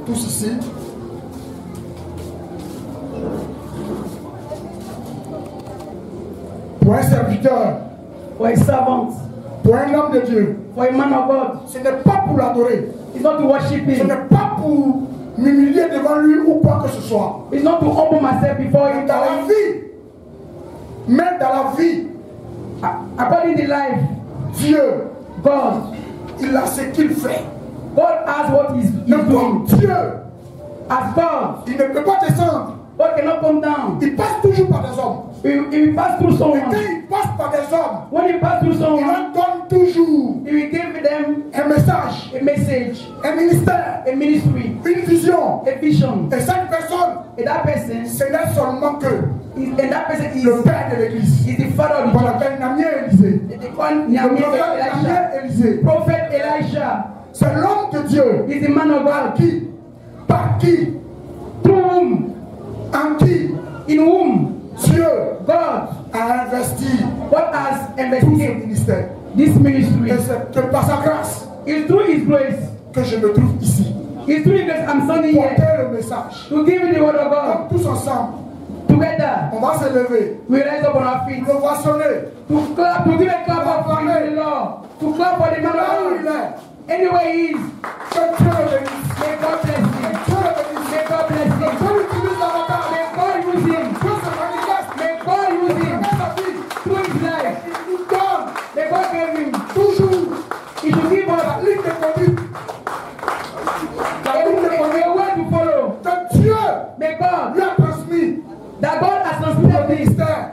tous ici. Pour un serviteur, for a servant, pour un homme de Dieu, for a man of God. ce n'est pas pour l'adorer. It's not to worship Ce him. n'est pas pour m'humilier devant lui ou quoi que ce soit. It's not to humble myself before him. Dans la vie, même dans la vie, According to life, Dieu, God, il a ce qu'il fait. God has what he's Mais comme doing. Dieu, As God, il ne peut pas descendre. God cannot come down. Il passe toujours par des hommes. He will pass through Et quand someone. il passe par des hommes, When he pass through il someone, leur donne toujours he will give them un message, a message, un ministère, a ministry, une vision. a vision. Et cette personne, And that person, ce n'est seulement que and that person le père de l'église. is the father of the Qu'on church. appelle Namien Élisée. They call Le Nehemiah prophète Elisha. Namien Élisée. Prophet Elisha C'est l'homme de Dieu. is the man of Par God. qui? Par qui? Through whom, En qui? in whom Dieu God, a investi what has tout ce investigated ministère. this ministry. Et c'est que par sa grâce It's through His grace. que je me trouve ici. It's through His grace I'm standing here Porter le message. to give you the word of God. Donc tous ensemble, Together, on va se lever. we rise up on our feet On va sonner. to clap, to give a clap of praise to the Lord, to clap for the man Là où of il God. est, Anywhere he is, que Dieu le bénisse. may God bless him. Dieu le bénisse. May God bless him. Dieu utilise davantage. May God use him. Dieu se manifeste. May God use him Dans sa vie, through his life. il nous donne May God give him. toujours He should give la us ligne de conduite. La ligne de conduite a way to follow. que Dieu May God, lui a transmis that God has pour le transmitted this ministère.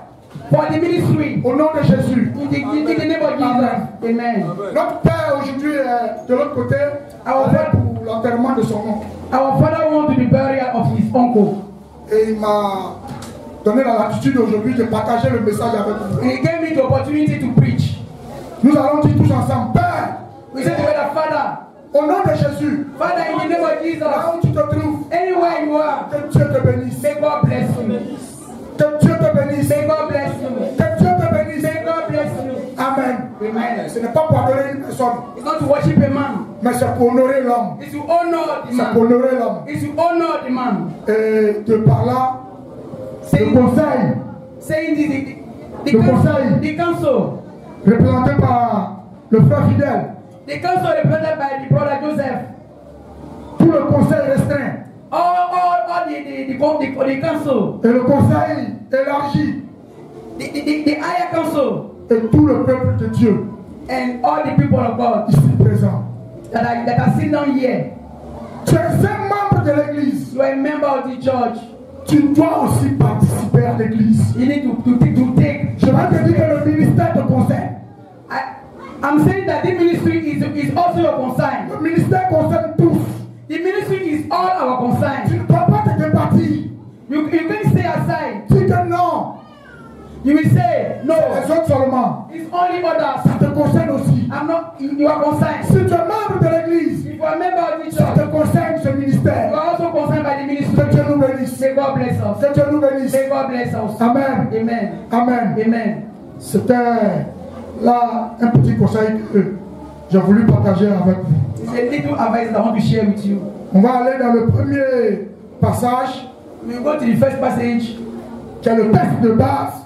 for the ministry. Au nom de Jésus. In the name of Jesus. Amen. Notre Père aujourd'hui est de l'autre côté allé pour l'enterrement de son oncle. Our father went to the burial of his uncle. Et il m'a donné la latitude aujourd'hui de partager le message avec vous. And he gave me the opportunity to preach. Nous allons dire tous ensemble, Père, We said together, Father, au nom de Jésus, Father, in the name of Jesus, là où tu te trouves, anywhere you are, que Dieu te bénisse. may God bless you. Que Dieu te bénisse. May God bless you. Que Dieu te bénisse. May God bless you. Amen. Amen. Ce n'est pas pour adorer une personne, It's not to worship a man. mais c'est pour honorer l'homme. It's to honor the C'est pour man. honorer l'homme. It's to honor the man. Et de par là, le Saying, conseil saying Le conseil. the council, représenté par le frère fidèle, the council represented by the brother Joseph, tout le conseil restreint all the council, et le conseil élargi the higher council, et tout le peuple de Dieu and all the people of God ici présent. that are sitting down here. Tu es un membre de l'église. You are a member of the church. Tu dois aussi participer à l'église. You need to take. Je vais te dire que le ministère te concerne. I'm saying that the ministry is also your concern. Le ministère concerne tous. The ministry is all our Tu concern. ne peux pas te départir. You can stay aside. Dis que non, You will say, no, les autres seulement. it's only others. Ça te concerne aussi. I'm not, you are concerned. Si tu es membre de l'église, If you are a member of the ça church, te concerne ce you ministère. are also concerned by the Que ministry. Dieu nous bénisse. May God bless us. Que Dieu nous bénisse. May God bless us. Amen. Amen. Amen. Amen. C'était là un petit conseil que j'ai voulu partager avec vous. It's a little advice that I want to share with you. On va aller dans le premier passage, We go to the first passage. qui est le texte de base,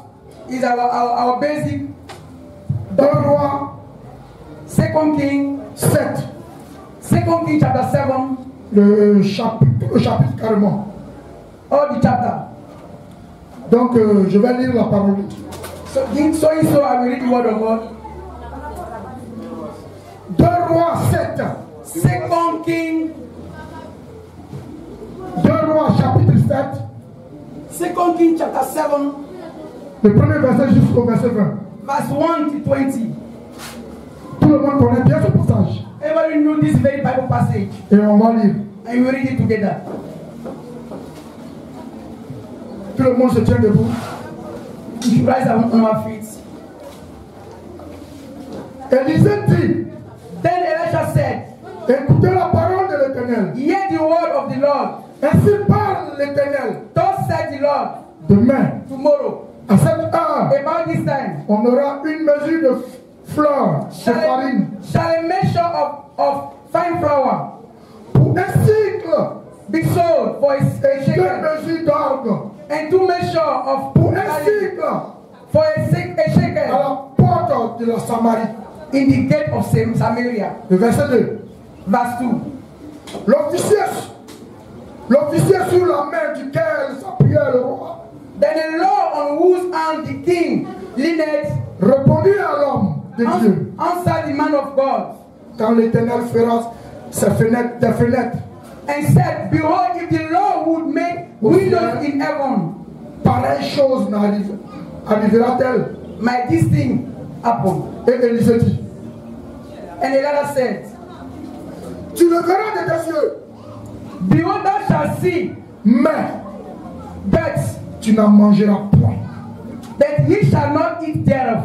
Is our basic 2 Rois 2 King 7, 2 King chapter 7, le chapitre carrément. all the chapter. Donc je vais lire la parole. So I will read the word of God. 2 Rois 7, 2 King 2 Rois chapitre 7, 2 King chapter 7, le premier verset jusqu'au verset 20. verse 1 to 20. Tout le monde connaît bien ce passage. Everybody know this very Bible passage. Et on va lire. And we read it together. Tout le monde se tient debout. We should rise on our feet. Élisée dit, Then Elisha said, écoutez la parole de l'Éternel. hear the word of the Lord. Ainsi parle l'Éternel. Thus said the Lord, Demain, tomorrow, à cette heure, about this time, on aura une mesure de fleur de farine shall a measure of fine flour pour un cycle for a et 2 shekel, mesures d'orgue and 2 measures of pour un barley cycle for a shekel à la porte de la Samarie. in the gate of Samaria. Le verset 2. Verse 2. L'officier sur la main duquel s'appuyait le roi Then the Lord on whose hand the king leaned répondit à l'homme de Dieu. answered the man of God Quand l'Éternel fera ses fenêtres, des fenêtres, and said, Behold, if the Lord would make windows in heaven, pareille chose arrivera-t-elle? might this thing happen? Et Élisée dit, And Elijah said, tu le verras de tes yeux, Behold, thou shalt see, mais but tu n'en mangeras point. that ye shall not eat thereof.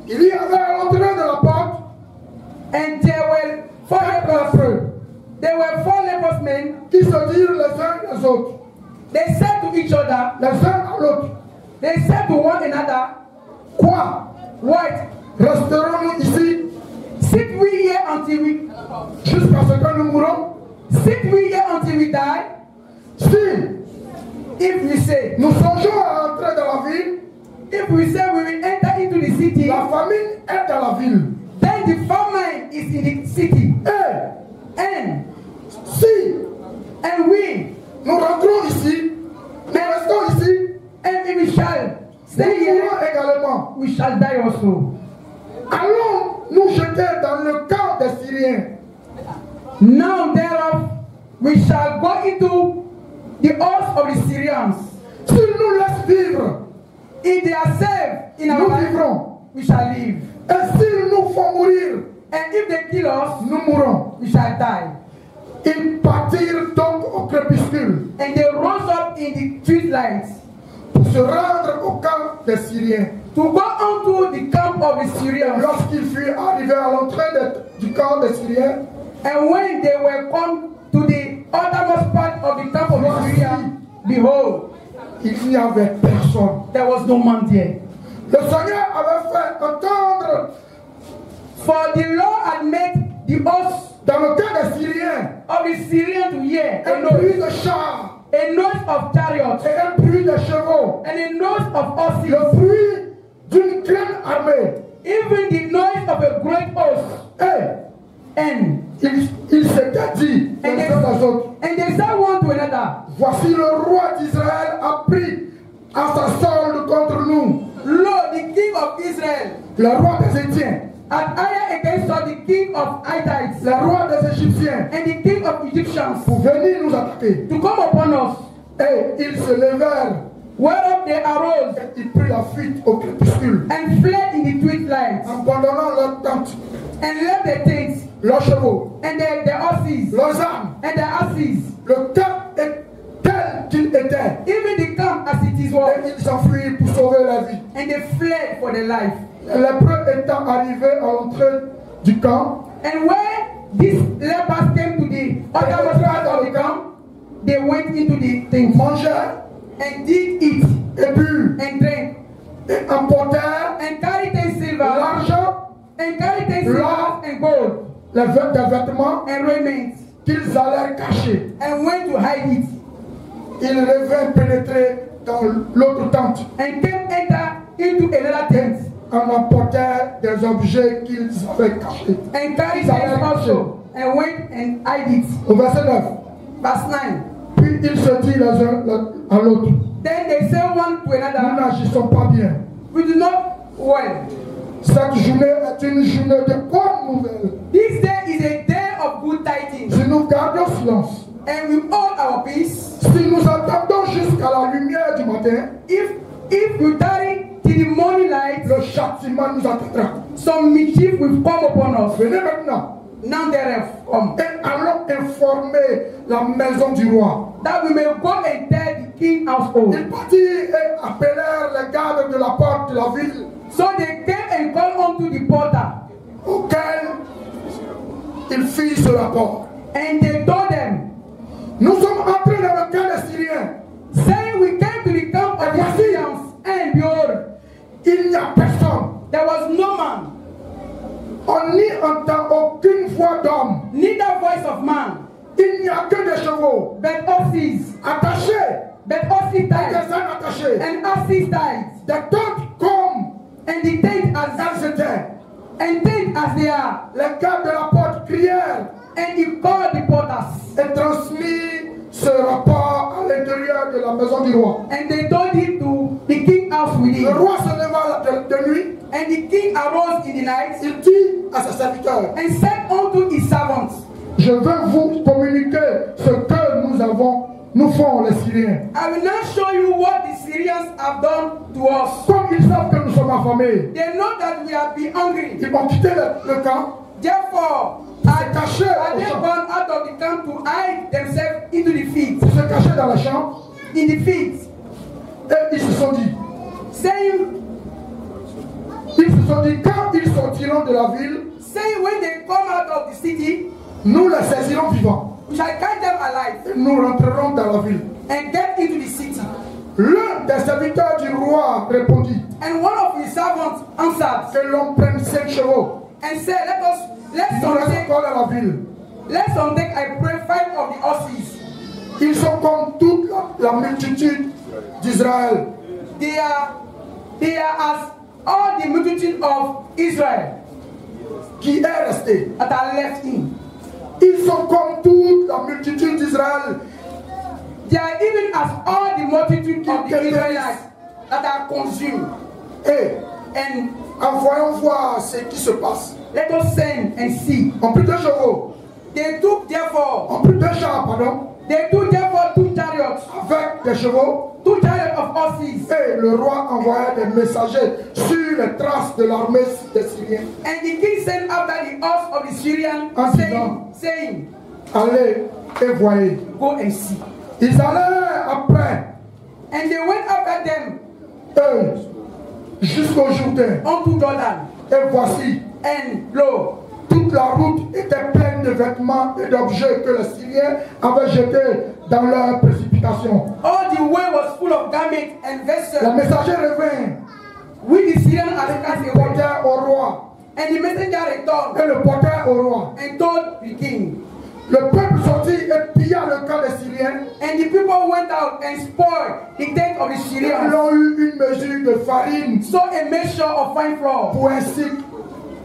Il y avait à l'entrée de la porte And there were 4 lepers. lépreux There were 4 leprous men. qui se dirent les uns les autres, They said to each other, les uns à l'autre, they said to one another, quoi? What? Resterons-nous ici Sit we here until we jusqu'à ce que nous mourons? sit we here until we die? Si If we say, nous songeons à entrer dans la ville, if we say we will enter into the city, la famine est dans la ville. then the famine is in the city. Et And si we nous rentrons ici, nous restons ici, and if we shall nous stay here, mourrons également. we shall die also. Allons nous jeter dans le camp des Syriens. Now thereof we shall go into the house of the Syrians. S'ils nous laissent vivre, If they are saved in our nous life, vivrons. we shall live. Et s'ils nous font mourir, And if they kill us, nous mourrons. we shall die. Ils partirent donc au crépuscule And they rose up in the street lights pour se rendre au camp des Syriens. to go unto the camp of the Syrians. Lorsqu'ils furent arrivés à l'entrée du camp des Syriens, And when they were come to the uttermost part of the camp of the Syrians, behold, il n'y avait personne. there was no man there. Le Seigneur avait fait entendre For the Lord had made the host dans le camp des Syriens of the Syrians to hear un bruit de chars a noise of chariots et un bruit de chevaux, and a noise of horses, le bruit d'une grande armée. even the noise of a great host. Et And il s'était dit les uns aux autres, they said one to another, voici le roi d'Israël a pris à sa solde contre nous, Lo, the king of Israel le roi des Étiens, had hired against us the king of Hittites le roi des Égyptiens, and the king of Egyptians pour venir nous attaquer. to come upon us. Et ils se levèrent Whereof they arose et ils prirent la fuite au crépuscule, and fled in the twilight abandonnant leurs tentes, and left their tents leurs chevaux, and their horses leurs armes. and their asses, Le camp est tel qu'il était. even the camp as it is Et was, ils s'enfuirent pour sauver la vie. and they fled for their life. Les lépreux étant arrivés à l'entrée du camp, And when these lepers came to the uttermost part of the camp, they went into the tent mangèrent and did eat et burent and drank et emportèrent and carried their silver l'argent, and carried their silver and gold des vêtements and raiment qu'ils allèrent cacher. and went to hide it Ils revinrent pénétrer dans l'autre tente and came enter into another tent en emportèrent des objets qu'ils avaient cachés. and carried theirs also and went and hide it. Au verset 9. Verse 9. Puis ils se dirent les uns à l'autre, Then they say one to nous another, n'agissons pas bien. we do not well. Cette journée est une journée de bonnes nouvelles. This day is a day of good tidings, Si nous gardons silence, and we hold our peace. si nous attendons jusqu'à la lumière du matin, If we tarry till the morning light, le châtiment nous attendra. some mischief will come upon us. Venez maintenant Now thereof come, et allons informer la maison du roi. that we may go and tell the king household. Ils partirent et appelèrent les gardes de la porte de la ville, So they came and called unto the porter, auquel ils firent ce rapport. and they told them, Nous sommes entrés dans le camp des Syriens. saying, we came to the camp of the Syrians, and behold, Il n'y a personne. there was no man, On n'y entend aucune voix d'homme. neither voice of man, Il il n'y a que des chevaux but horses, attachés, but horses et tied, des ânes attachés, and horses tied, des tentes comme and the tent as elles étaient. they are, Les gardes de la porte crièrent and he called the porters, et transmit ce rapport à l'intérieur de la maison du roi. and they told him to the king house within. Le roi se leva de nuit, And the king arose in the night il dit à ses serviteurs, and said unto his servants, je veux vous communiquer ce que nous font les Syriens. I will now show you what the Syrians have done to us. Comme ils savent que nous sommes affamés, They know that we have been hungry. ils ont quitté le camp, Therefore, se cachaient are au they champ, gone out of the camp to hide themselves into the fields? ils se cachaient dans les champs, In the fields, et ils se sont dit, saying quand ils sortiront de la ville, when they come out of the city, nous les saisirons vivants, we shall catch them alive et nous rentrerons dans la ville. and get into the city. L'un des serviteurs du roi répondit, And one of his servants answered que l'on prenne 5 chevaux, and said, let's nous some restons take, encore dans la ville. let's some take, I pray, 5 of the horses. Ils sont comme toute la multitude d'Israël. They are as all the multitude of Israel Qui est resté. that are left in. Ils sont comme toute la multitude d'Israël. They are even as all the multitude of the Israelites that are consumed. Et And envoyons voir ce qui se passe. let us send and see. En plus de chevaux, They took therefore en plus de chars, pardon, 2 chariots, avec des chevaux. 2 chariots of horses. Et le roi envoya des messagers sur les traces de l'armée des Syriens. And the king sent after the horse of the Syrians, saying, Allez et voyez. go and see. Ils allèrent après And they went after them eux jusqu'au Jourdain. unto Jordan. Et voici, And lo, toute la route était pleine de vêtements et d'objets que les Syriens avaient jetés dans leur précipitation. all the way was full of garments and Le vessels messager revint which the Syrians had cast et away. portait au roi. And the messenger returned Et le portait au roi. and told the king. Le peuple sortit et pilla le camp des Syriens. And the people went out and spoiled the tent of the Ils Syrians. ont eu une mesure de farine So a measure of fine flour pour un cycle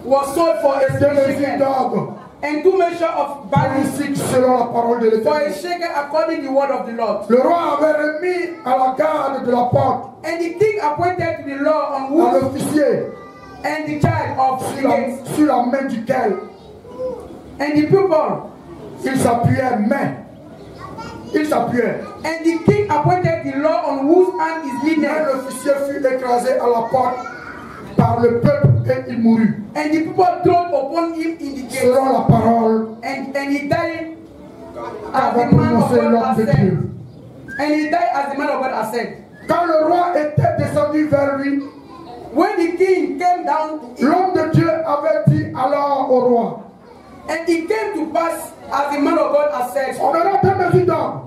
was sold for et a 2 mesures shekel, d'orgue and 2 measures of pour un barley cycle selon la parole de for a l'Éternel. shekel according to the word of the Lord. Le roi avait remis à la garde de la porte And the king appointed to the law on à whose l'officier and the child of the gate, sur la main duquel and the people, il s'appuyait main. Il s'appuyait. and the king appointed the law on whose hand is Mais leaning. l'officier fut écrasé à la porte par le peuple et il mourut. And the people thrown upon him in the gate, Selon la parole and he died as qu'avait the man of prononcée God l'homme has de said. Dieu. And he died as the man of God has said. Quand le roi était descendu vers lui, When the king came down to him, l'homme de Dieu avait dit alors au roi, and it came to pass as the man of God has said, on aura 2 mesures d'orgue.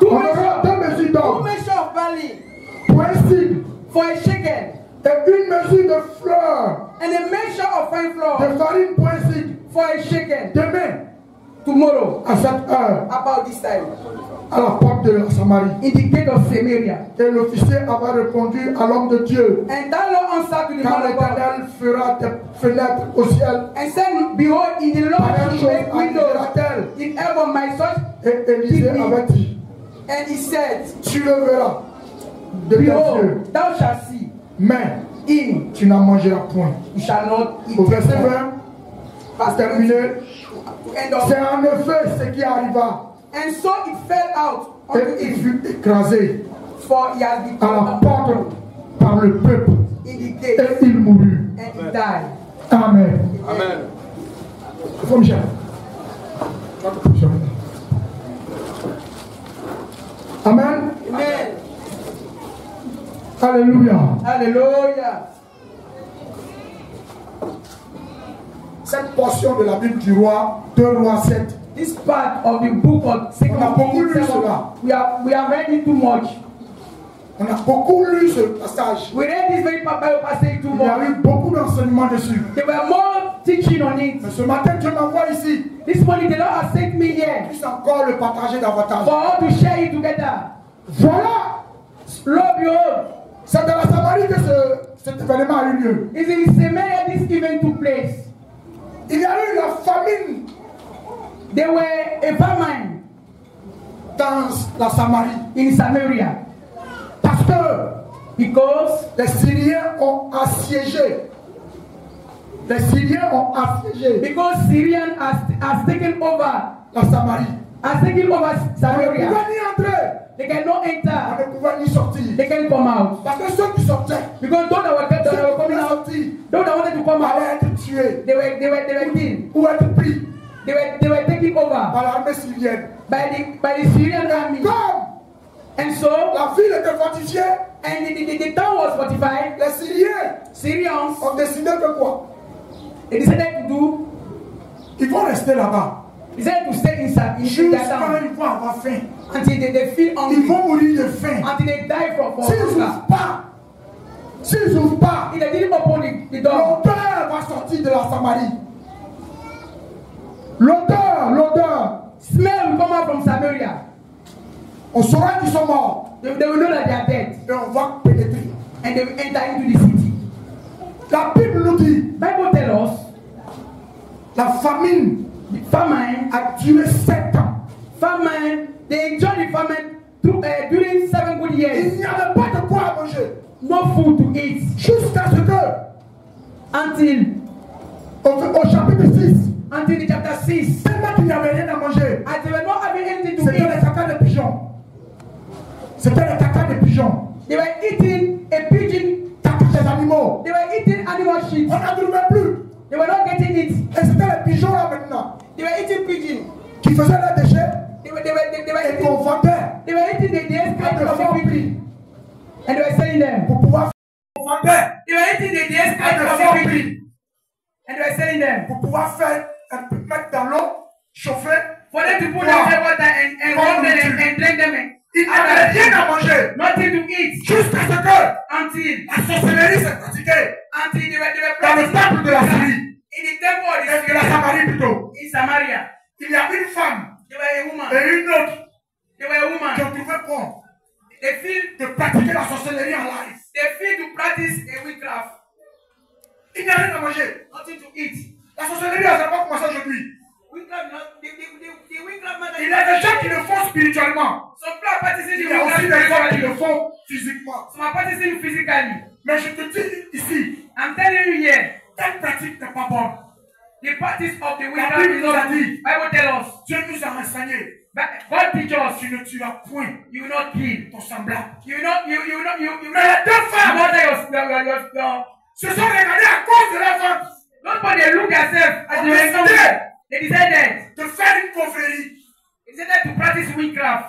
2 On aura 2 mesures measures d'orgue of barley pour un cycle for a shekel, et 1 mesure de fleurs and a measure of fine de flour farine pour un cycle. for a shekel. Demain, Tomorrow, à cette heure, about this time, à la porte de la Samarie. in the gate of Samaria. Et l'officier avait répondu à l'homme de Dieu, And that Lord answered to the car man of God, l'Éternel fera des fenêtres au ciel. and said, behold, in the Lord Pareille will chose make windows arrivera-t-elle. in heaven, my son. Et Élisée avait dit, And he said, tu le verras de tes yeux, behold, thou shalt see, mais in tu n'en mangeras point. you shall not eat. Au verset 20, pour terminer, End of. c'est en effet ce qui arriva. And so it fell out unto Et il him, fut écrasé for he has been à la porte par le peuple. in the Et gate, il mourut. and he died. Amen. Amen. Frère Michel. Amen. Amen. Alléluia. Hallelujah. Cette portion de la Bible du roi, 2 Rois 7, This part of the book of On a beaucoup lu 2 cela. we have read it too much. on a beaucoup lu ce passage. We read this very Bible passage too Il y a much. eu beaucoup d'enseignements dessus. There were more teaching on it. Mais ce matin, Dieu m'envoie ici. This morning the Lord has sent me here Puisse encore le partager davantage. for all to share it together. Voilà. Lord, behold, C'est dans la Samarie que cet événement a eu lieu. it's in Samaria this event took place. Il y a eu la famine There were a famine dans la Samarie. in Samaria Parce que because les Syriens ont assiégé. Les Syriens ont assiégé Syrian has taken over la Samarie. Samaria. On ne pouvait ni entrer, They cannot on enter. ne pouvait ni sortir. They can't come out Parce que ceux qui sortaient, because those that were coming out, sortis, those that wanted to come out, allaient être tués they were killed. ou être pris They were taken over par l'armée syrienne. by the Syrian army. Comme And so, la ville était fortifiée, and the town was fortified. les Syrians, ont décidé que quoi? they decided to do, Ils vont rester là-bas. decided to stay in that Jusqu'à town ils vont avoir faim. until they feel Ils hungry, vont mourir de faim. until they die for S'ils hunger. n'ouvrent pas, If they didn't open the door, l'odeur va sortir de la Samarie. L'odeur. smell will come out from Samaria. On saura qu'ils sont morts. They will know that they are dead, Et on va pénétrer. and they will enter into the city. La Bible nous dit, Bible tells us la famine the famine, a duré 7 ans. they enjoyed the famine during 7 good Il years. n'y avait pas de quoi à manger. No food to eat Jusqu'à ce que, until au chapitre 6, the chapter 6. tellement qu'il n'y avait rien à manger, As they were not having anything to c'était les eat, caca de pigeons. C'était les caca de pigeons. they were eating a pigeon. Caca des animaux. They were eating animal shit. On n'en trouvait plus. They were not getting it. Et c'était les pigeons là maintenant They were eating pigeon. qui faisaient leurs déchets They were et qu'on eating. vendait They were eating the excrement of the pigeon, and they were selling them. pour pouvoir faire, They were eating the excrement of the pigeon, and they were selling them. pour pouvoir faire mettre dans l'eau, chauffer. For them to put them in water and rub them and drink them. Il n'avait rien à manger Nothing to eat jusqu'à ce que until la sorcellerie s'est pratiquée they were dans le practicing temple de la Syrie in the temple of et de la Samarie plutôt. in Samaria. Il y a une femme They were a woman. et une autre They were a qui woman. ont trouvé bon They feel de pratiquer la sorcellerie en live. to practice a witchcraft. Il n'y a rien à manger. Nothing to eat. La sorcellerie n'a pas commencé aujourd'hui. Witchcraft, the witchcraft matter. Il y a des gens qui le font spirituellement. Some people are practicing Il the y a aussi des gens qui witchcraft le spiritually. font physiquement. Some are practicing physically. Mais je te dis ici, I'm telling you here, telle pratique n'est pas bonne. the practice of the La witchcraft Bible is nous a not dit, good. Bible tells us, Dieu nous a enseigné, but God teach us, tu ne tueras point you will not kill. ton semblable. You will not, you will not, you will Mais not, les deux femmes your se sont regardées à cause de leur vente nobody look yourself as On they were decided. somewhere. They decided. de faire une confrérie. They decided to practice witchcraft.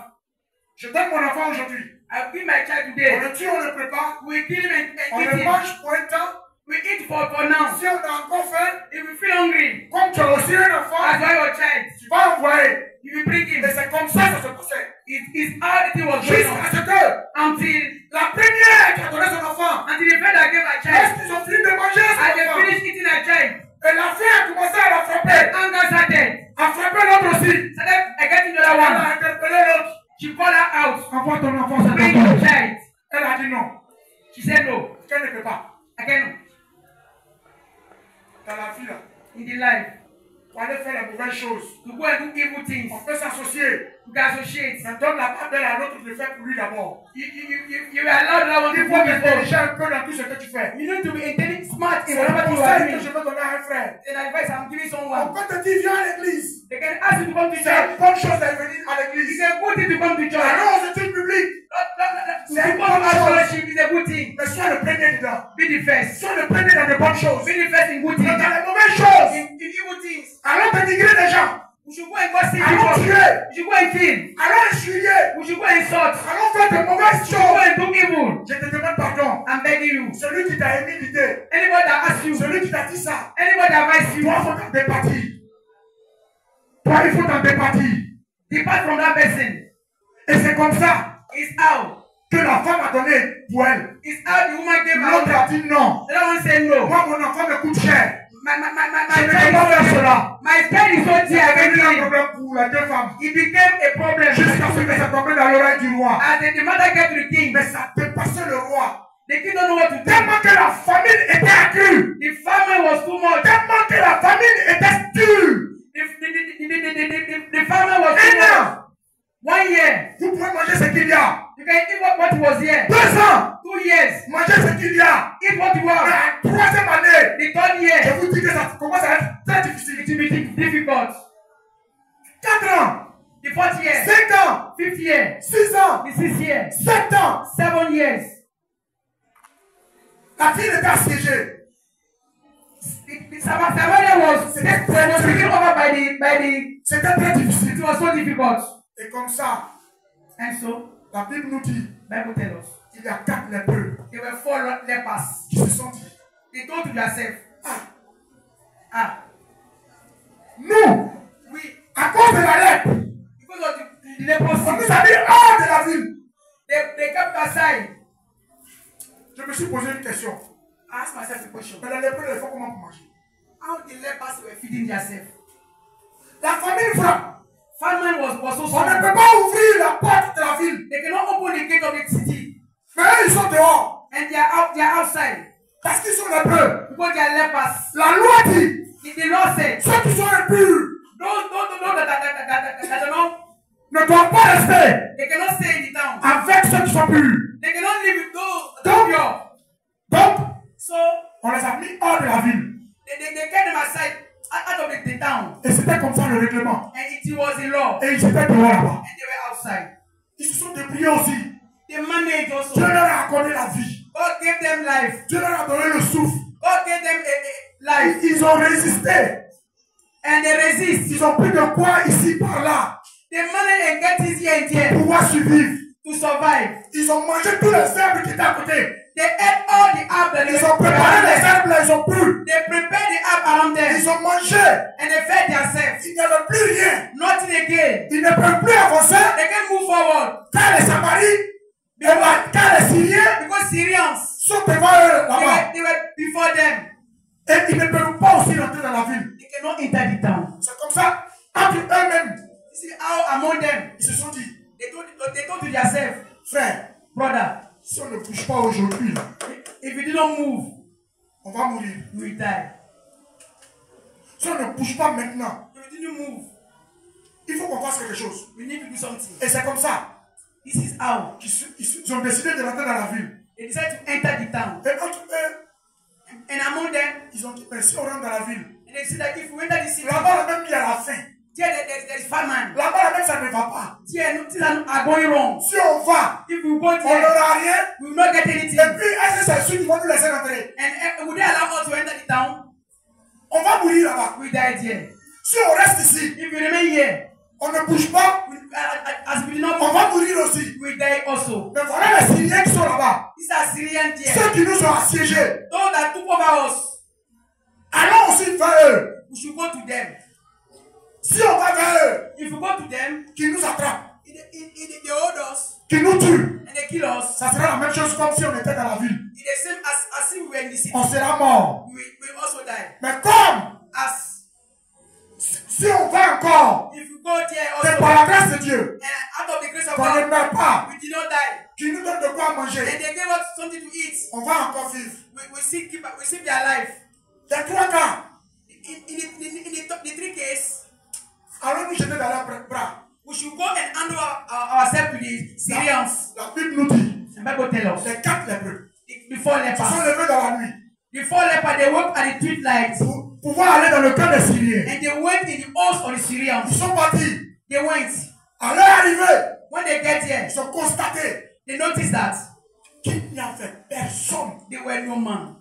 Je donne mon enfant aujourd'hui. I give my child On today. le tue, on le prépare, We kill him on and le eat him. mange pour un temps. We eat for now. Si on a encore faim, If you feel hungry, comme tu as aussi un as enfant, well your child, tu vas envoyer. you will bring him. Et c'est comme ça que ça se passait. It is how the thing was going Jusqu'à on ce que until la première qui a donné son enfant, the friend that gave a child, lorsqu'ils ont fini de manger and son they enfant, finished eating a child, et la fille a commencé à la frapper, anger started. a frappé l'autre aussi. So then I get into that Elle one. a interpellé l'autre. She called her out. Envoie ton enfant, c'est Bring ton your enfant. child. Elle a dit non, She said no. qu'elle ne peut pas. I cannot. Dans la vie là, In the life, pour aller faire les mauvaises choses, to go and do evil things, on peut s'associer. you can associate. Ça donne la part à l'autre de le faire pour lui d'abord. You are allowed that one Il to faut do être before. intelligent un peu dans tout ce que tu fais. You need to be intelligent, smart in C'est le whatever you are conseil que doing. je veux donner à un frère. An advice I'm giving On someone. peut te dire viens à l'église. They can ask you to come to C'est church. une bonne chose d'être venu à It's l'église. a good thing to come to church. Allons aux études publiques. To come to scholarship is a good thing. Mais sois le premier dedans. Be the first. Sois le premier dans de bonnes choses. Be the first in good Mais things. dans les mauvaises choses, In evil things. allons dénigrer les gens. We should go and gossip Allons people. tuer. We should go and kill. Allons injurier. We should go and insult. Allons faire de mauvaises We should go choses. and do evil. Je te demande pardon. I'm begging you. Celui qui t'a émis l'idée, Anybody that asks you, celui qui t'a dit ça, anybody that advises you, toi, il faut t'en départir. Toi, il faut t'en départir. depart from that person. Et c'est comme ça It's how. que la femme a donné pour elle. It's how the woman gave her L'autre a order. dit non. The other one said no. Moi, mon enfant me coûte cher. My friend is so dear. Il y a un problème pour les deux femmes. It became a problem. Jusqu'à ce que ça tombe dans l'oreille du roi. As the mother get to the king. Mais ça dépassait le roi. The king don't know what to do. Tellement que la famine était accrue. The famine was too much. Tellement que la famine était dure. The famine was too much. 1 year. Vous pouvez manger ce qu'il y a. You can eat what was here. 2 ans. 2 years. Manger ce qu'il y a. Eat what you have. La 3e année. The 3rd year. Je vous dis que ça commence à être très difficile. It will be difficult. 4 ans. The 4th year. 5 ans. 5th year. 6 ans. The 6th year. 7 ans. 7 years. La ville était assiégée. Samaria was taken over by the. C'était très difficile. It was so difficult. Et comme ça, And so, la Bible nous dit, Bible tells us, il y a 4 lépreux there were 4 lepers. qui se sont dit, They told to themselves, nous, we, à cause de la lèpre, because of the on nous leprosy, a mis hors de la ville. they kept aside. Je me suis posé une question. I asked myself a question. Mais les lépreux, ils font comment pour manger? How the lepers were feeding themselves? La famine frappe. Famine was so On ne strong. peut pas ouvrir la porte de la ville. They cannot open the gate of the city. Mais eux, ils sont dehors. And they are outside. Parce qu'ils sont lépreux. Because they are lepers. La loi dit, The law said, ceux qui sont impurs those that are not, ne doivent pas rester they cannot stay in the town. avec ceux qui sont purs. They cannot live with those that Donc, are pure. donc, So, on les a mis hors de la ville. they kept them aside, out of the town. Et c'était comme ça le règlement. And it was the law. Et ils étaient dehors là-bas. And they were outside. Ils se sont débrouillés aussi. They managed also. Dieu leur a accordé la vie. God gave them life. Dieu leur a donné le souffle. God gave them a life. Ils ont résisté. And they resist. Ils ont pris de quoi ici par là They managed and get it here and there pour pouvoir survivre. to survive. Ils ont mangé tous les herbes qui étaient à côté. They ate all the herbs that Ils ont préparé les herbes là, ils ont pris. They prepared the herb around them. Ils ont mangé. And they fed themselves. Il n'y avait plus rien. Nothing again. Ils ne peuvent plus avancer. They can't move forward. Car les Samaris, car les Syriens Because Syrians, sont devant eux là-bas. they were before them. Et ils ne peuvent pas aussi rentrer dans la ville. They cannot enter the town. C'est comme ça, entre eux-mêmes, You see how among them, ils se sont dit, they told to themselves, frère, brother, si on ne bouge pas aujourd'hui, if you didn't move, on va mourir. you will die. Si on ne bouge pas maintenant, If you didn't move, il faut qu'on fasse quelque chose. we need to do something. Et c'est comme ça This is how qu'ils ont décidé de rentrer dans la ville. they decided to enter the town. Et entre eux, And among them, ils ont dit, mais si on rentre dans la ville, and they said that if we enter the city, là-bas même il y a la faim. there is famine. Là-bas même ça ne va pas. Things are going wrong. Si on va, If we go on there, n'aura rien. we will not get anything. Et puis, est-ce que c'est ceux qui vont nous laisser rentrer? And would they allow us to enter the town? On va mourir là-bas. We die there. Si on reste ici, If we remain here, on ne bouge pas, as we do not on move, va mourir aussi. we die also. Mais voilà les Syriens qui sont là-bas. These are Syrians there. Ceux qui nous ont assiégés. Those that took over us, Allons aussi vers eux. we should go to them. Si on va vers eux, If we go to them, qu'ils nous attrapent, they hold us qu'ils nous tuent, and they kill us. ça sera la même chose comme si on était dans la ville. It's the same as if we were in the city. On sera mort. We also die. Mais comme, As si on va encore, if we go there c'est also, par la grâce de Dieu and out of the grace of qu'on ne God, meurt pas, we did not die. qu'ils nous donnent de quoi And manger. they gave us something to eat. On va encore vivre. We see their life. Les 3 cas, In the 3 cases, allons nous jeter dans leurs bras. we should go and handle ourselves to the Syrians. La Bible nous dit, The Bible tells us. les 4 lépreux The 4 se sont lepers. levés dans la nuit The 4 lepers, they woke at the street lights. pour pouvoir aller dans le camp des Syriens. And they went in the house of the Syrians. Ils sont partis. They went. À leur arrivée, When they get here, ils ont constaté they noticed that qu'il n'y avait personne. there were no man.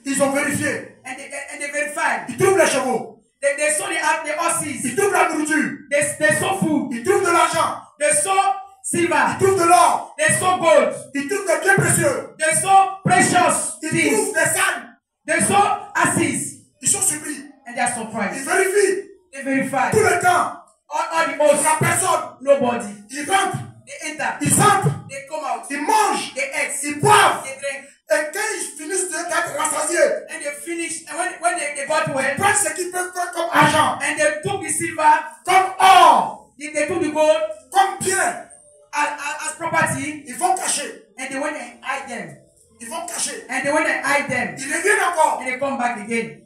Ils ont vérifié. And they verified. Ils trouvent les chevaux. They saw the horses. Ils trouvent la nourriture. They saw food. Ils trouvent de l'argent. They saw silver. Ils trouvent de l'or. They saw gold. Ils trouvent des biens précieux. They saw precious Ils things. trouvent des ânes. They saw asses. Ils sont surpris. And they are Ils surprised. vérifient. They verified. Tout le temps. All the Il n'y a hosts. personne. Nobody. Ils rentrent. They enter. Ils sentent. They come out. Ils mangent. They eat. Ils boivent. They drink. Et quand ils finissent d'être rassasiés, and they finished, and when they got ils well, prennent ce qu'ils peuvent faire comme argent, and they took the silver, comme or, they took the gold comme bien. as property, Ils vont cacher. and they went and hide them. Ils vont cacher. And they went and hide them. Ils reviennent encore. And they come back again.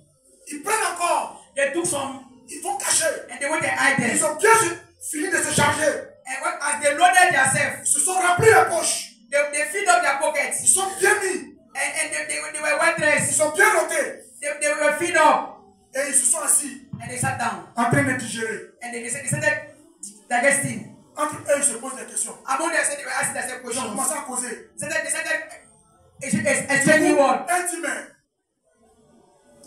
Ils prennent encore. They took some, Ils vont cacher. and they went and hide them. Ils ont bien fini de se charger. And as they loaded themselves, Ils se sont remplis les poches. they filled up their pockets. Ils sont bien mis. And they were well Ils dressed. sont bien notés. They were filled up. Et ils se sont assis And they sat down. en train de digérer. And they started digesting. Entre eux, ils se posent des questions. Among them, they were asking themselves Ils ont questions. commencé à causer. They started exchanging words. Un dit, mais.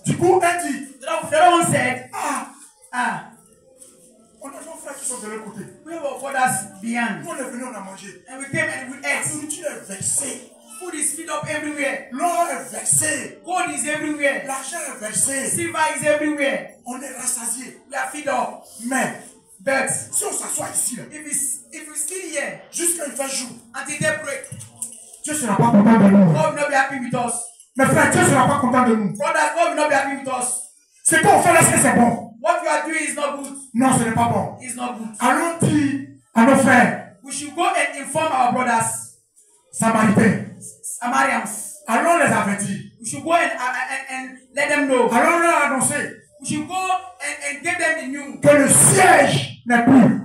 Du coup, un dit. The other one said, On a nos frères qui sont de l'autre côté. we have our fathers beyond. Nous, on est venus, on a mangé. And we came and we La ate. nourriture est versée. Food is filled up everywhere. L'or est versé. Gold is everywhere. L'argent est versé. Silver is everywhere. On est rassasié. We are filled up. Mais, But si on s'assoit ici, là, if we still here jusqu'à il fait jour, until they break, Dieu ne sera pas content de nous. God will not be happy with us. Mes frères, Dieu ne sera pas content de nous. Brothers, God will not be happy with us. Ce qu'on fait là, est-ce que c'est bon? What we are doing is not good. Non, ce n'est pas bon. It's not good. Allons dire à nos frères, We should go and inform our brothers, Samaritains, Samarians. allons les avertir. We should go and let them know. Allons leur annoncer We should go and give them the news que le siège n'est plus.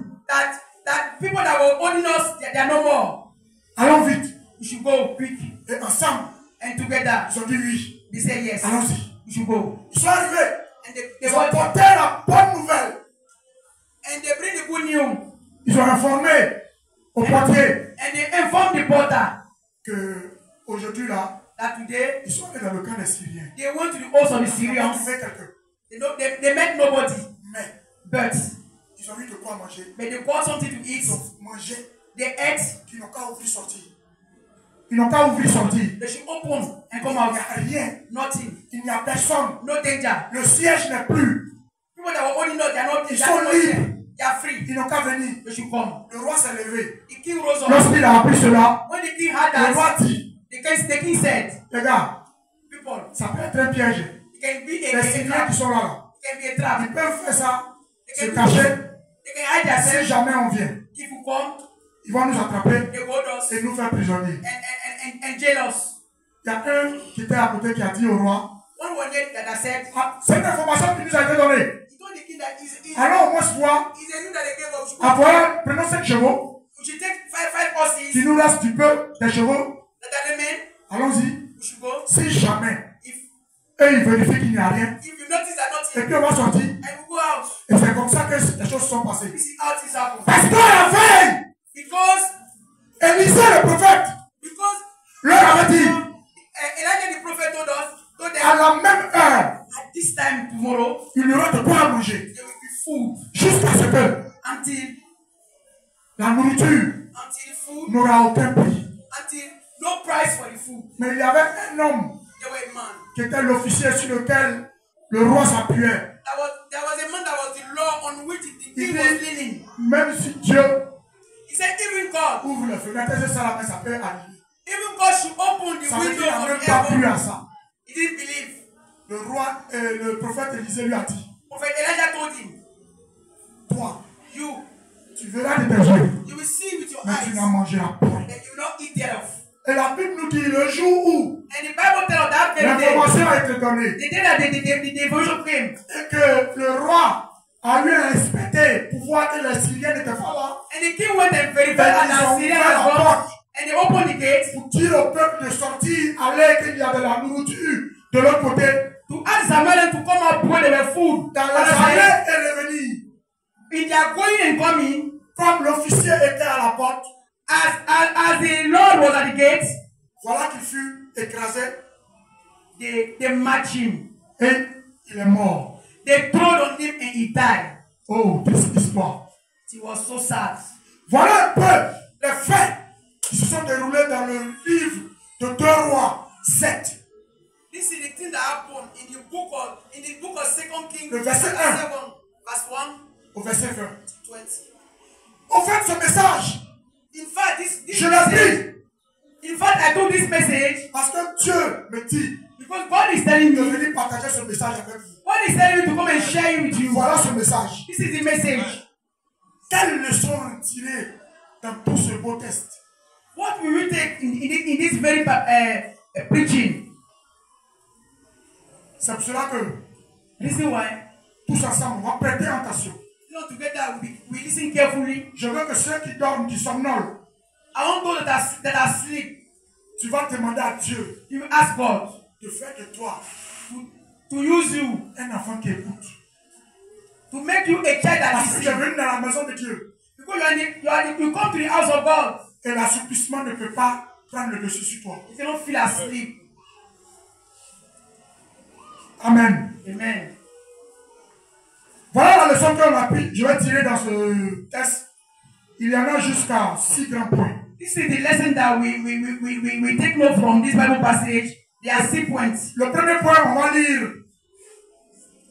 that people that were owning us, they are no more. Allons vite. We should go quick Et ensemble, and together. ils ont dit oui. They say yes. Allons-y. We should go. Ils sont arrivés. And they Ils ont porté la bonne nouvelle. and they bring the good news. Ils ont informé au portier And they inform the porter que aujourd'hui là, that today ils sont allés dans le camp des Syriens. they went to the house of the Ils ont Syrians. trouvé quelqu'un. They met nobody. Mais But ils ont eu de quoi manger. they bought something to eat. Ils ont mangé. They ate. Ils n'ont qu'à ouvrir sortir. Ils n'ont qu'à ouvrir sortir. They should open and Il come n'y out. a rien. Nothing. Il n'y a personne. No danger. Le siège n'est plus. People that were owning us, they are not. Ils They are sont not libres. there. They are free. Ils n'ont qu'à venir. They should come. Le roi s'est levé. The king rose up. Lorsqu'il a appris cela, When the king had le roi that, dit, the king said, les gars, people, ça peut être un piège. it can be Les a Syriens trap. qui sont là, It can be a trap. ils peuvent faire ça, se They cacher. can hide Si themselves. jamais on vient, If you come, ils vont nous attraper they hold us et nous faire prisonniers. and jail us. Il y a un qui était à côté qui a dit au roi, One was there that I said, ah, c'est une information qui nous a été donnée. he told the king that he's Alors au moins voir, a new that they gave us. avoir, prenons 5 chevaux, We should take five horses qui nous laisse du peu des chevaux. that are the men. Allons-y. We should go. Si jamais, If eux ils vérifient qu'il n'y a rien, you notice that et nothing, puis on va sortir. I will go out. Et c'est comme ça que les choses sont passées. This is how things happen. Parce qu'à la veille, Because Élisée le prophète leur avait dit, Elijah the prophet told them à la même heure, at this time tomorrow il y aura de quoi manger. there will be food Jusqu'à ce que until la nourriture food n'aura aucun prix. until no price for the food. Mais il y avait un homme There were a man. qui était l'officier sur lequel le roi s'appuyait. There was a man that was the law on which the king was leaning. Même si Dieu He said, even God, ouvre les fenêtres, c'est ça la main, ça peut aller. even God should open the Ça veut dire window qu'il n'a of même pas cru heaven. à ça. He didn't believe. Le roi, le prophète Élisée lui a dit, Prophet Elijah told him, toi, you tu verras de tes yeux, will see with your mais tu eyes, n'en mangeras point. and you will not eat thereof. Et la Bible nous dit, le jour où And the Bible tells us that very day, l'information a été donnée, the day that the devotion came, et que le roi a eu à inspecter pour voir que les Syriens n'étaient pas là, and the king went and verified, and the Syrian has gone, and they opened the gate pour dire au peuple de sortir, aller, qu'il y avait la nourriture de l'autre côté, to ask Samuel to come up when there were food. dans les allées et les venir. In their going and coming, Comme l'officier était à la porte, as the Lord was at the gate, voilà qu'il fut écrasé they matched him. et il est mort. They throwed on him and he died. Oh, triste histoire. It was so sad. Voilà un peu les faits qui se sont déroulés dans le livre de 2 Rois 7. This is the thing that happened in the book of 2 Kings, Le verset 7, 1. verse 1 Au verset 20. to 20. Au fait, ce message, In fact, this je l'ai pris In fact, I told this message parce que Dieu me dit because God is telling de me, venir partager ce message avec vous. God is telling me to come and share it with you. Voilà ce message. This is the message. Quelle leçon tirer dans tout ce beau test? What will we take in this very preaching? C'est pour cela que Reason why? tous ensemble, on va prêter attention. You know, together we listen carefully. Je veux que ceux qui dorment, qui somnolent, I want those that are asleep. tu vas demander à Dieu You ask God de faire de toi to use you, un enfant qui écoute. to make you a child that Parce que tu es listens. venu dans la maison de Dieu. Because you come to the house of God. Et l'assouplissement ne peut pas prendre le dessus sur toi. You cannot feel asleep. Amen. Amen. Voilà la leçon qu'on a appris. Je vais tirer dans ce test. Il y en a jusqu'à 6 grands points. This is the lesson that we take note from this Bible passage. There are 6 points. Le premier point, on va lire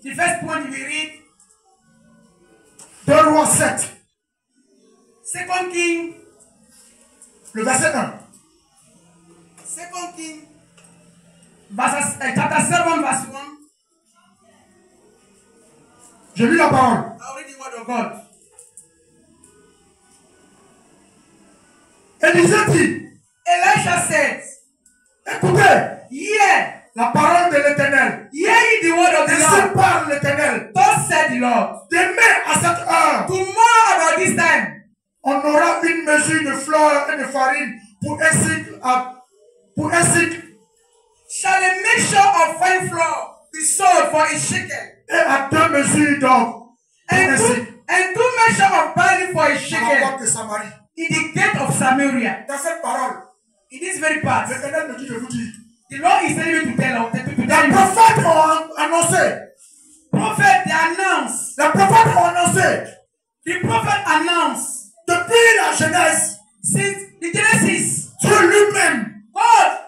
The first point we read 2 Rois 7, 2 King, le verset 1. 2 King, chapter 7, verse 1. Je lis la parole. I'll read the word of God. Élisée dit, Elisha said, écoutez hear, la parole de l'Éternel. hear ye the word of the Ainsi Lord. parle l'Éternel. Thus said the Lord. Demain à cette heure, Tomorrow about this time, on aura une mesure de fleur et de farine pour un cycle. Pour un cycle. shall a mixture of fine flour be sold for a shekel, Et à 2 mesures d'or. Pour un cycle. and 2 measures of barley for a À la shekel porte de Samarie. in the gate of Samaria. Dans cette parole, In this very part, l'Éternel me dit de vous dire. the Lord is telling me to tell Les you. prophètes ont annoncé. Prophet, they announce. Les prophètes ont annoncé. The prophet announced Depuis la Genèse, since the Genesis. Dieu lui-même, God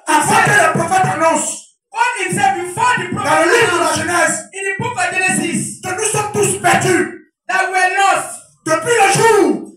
avant que himself, les prophètes annoncent, God himself before the dans prophet le livre de la announced Genèse, in the book of Genesis que nous sommes tous perdus. that we're lost Depuis le jour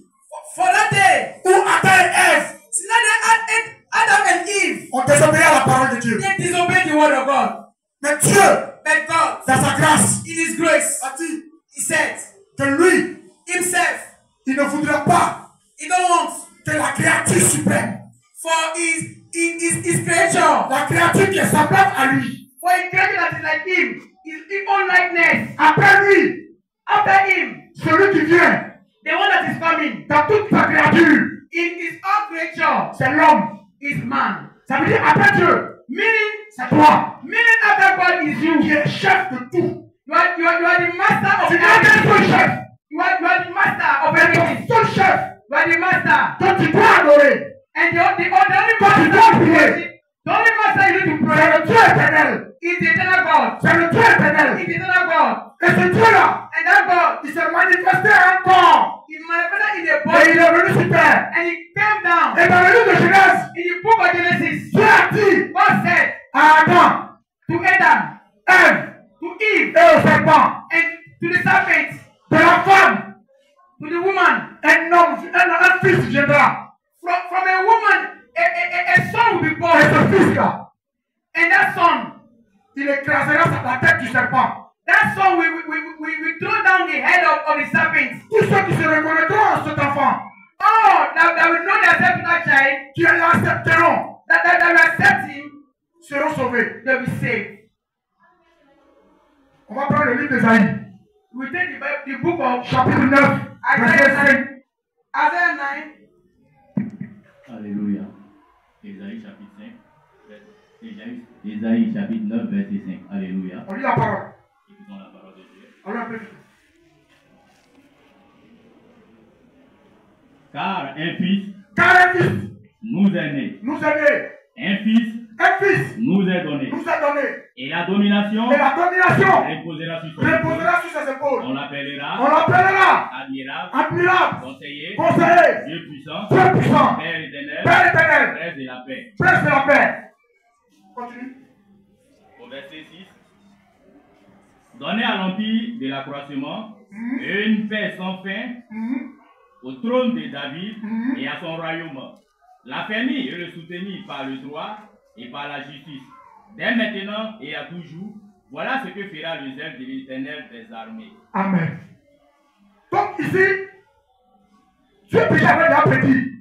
for that day. où Adam et Ève Since that Adam and Eve, ont désobéi à la parole de Dieu. they disobeyed the word of God. Mais Dieu, But God, dans sa grâce, in his grace, a dit he said que lui, himself, il ne voudrait pas he don't want que la créature suprême, for his creature, la créature qui est semblable à lui, for a creature that is like him, his own likeness, après lui, after him, celui qui vient the one that is coming, dans toute sa créature, in his own creature, c'est l'homme. is man. Ça veut dire après Dieu, Meaning, c'est toi after God is you. qui es chef de tout. You are the master of Tu n'es qu'un seul everything. chef. You are the master of Mais ton everything. seul chef You are the master. que tu dois adorer, And the only que tu master dois you prier, worship, the only master you need to c'est le pray Dieu éternel. is the eternal God. C'est le Dieu éternel. Is the eternal God. Et ce Dieu-là, And that God, il s'est manifesté encore. he manifested in a Et body il est venu sur terre. and he came down. Et dans le livre de Genèse, In the book of Genesis, Dieu a dit God said à Adam, to Adam, Ève to Eve, et au serpent, and to the serpent, de la femme, to the woman, un fils viendra. from a woman, a son will be Et born. ce fils-là, And that son, il écrasera la tête du serpent. that son will throw down the head of the serpent. Tous ceux qui se reconnaîtront en cet enfant, Oh, that will know themselves to that child, qui l'accepteront, that will accept him, seront sauvés. they will be saved. On va prendre le livre d'Ésaïe, We take the book of chapitre 9, verset 5. Isaiah 9. Alléluia. Ésaïe chapitre 5. Ésaïe chapitre 9, verset 5. Alléluia. On lit la parole. Écoutons la parole de Dieu. On lit un peu vite. Car un fils nous est né. nous est né. Un fils Un fils nous est donné. nous est donné. Et la domination Et la domination reposera sur son épaule. reposera sur ses épaules. On l'appellera On l'appellera admirable, admirable, conseiller, conseiller, Dieu puissant, Dieu puissant, Père éternel, Père éternel, Prince de la paix. Prince de la paix. Continue. Au verset 6. Donner à l'empire de l'accroissement et une paix sans fin au trône de David et à son royaume, l'affermir et le soutenir par le droit et par la justice, dès maintenant et à toujours. Voilà ce que fera le zèle de l'Éternel des armées. Amen. Donc ici, Dieu déjà avait déjà prédit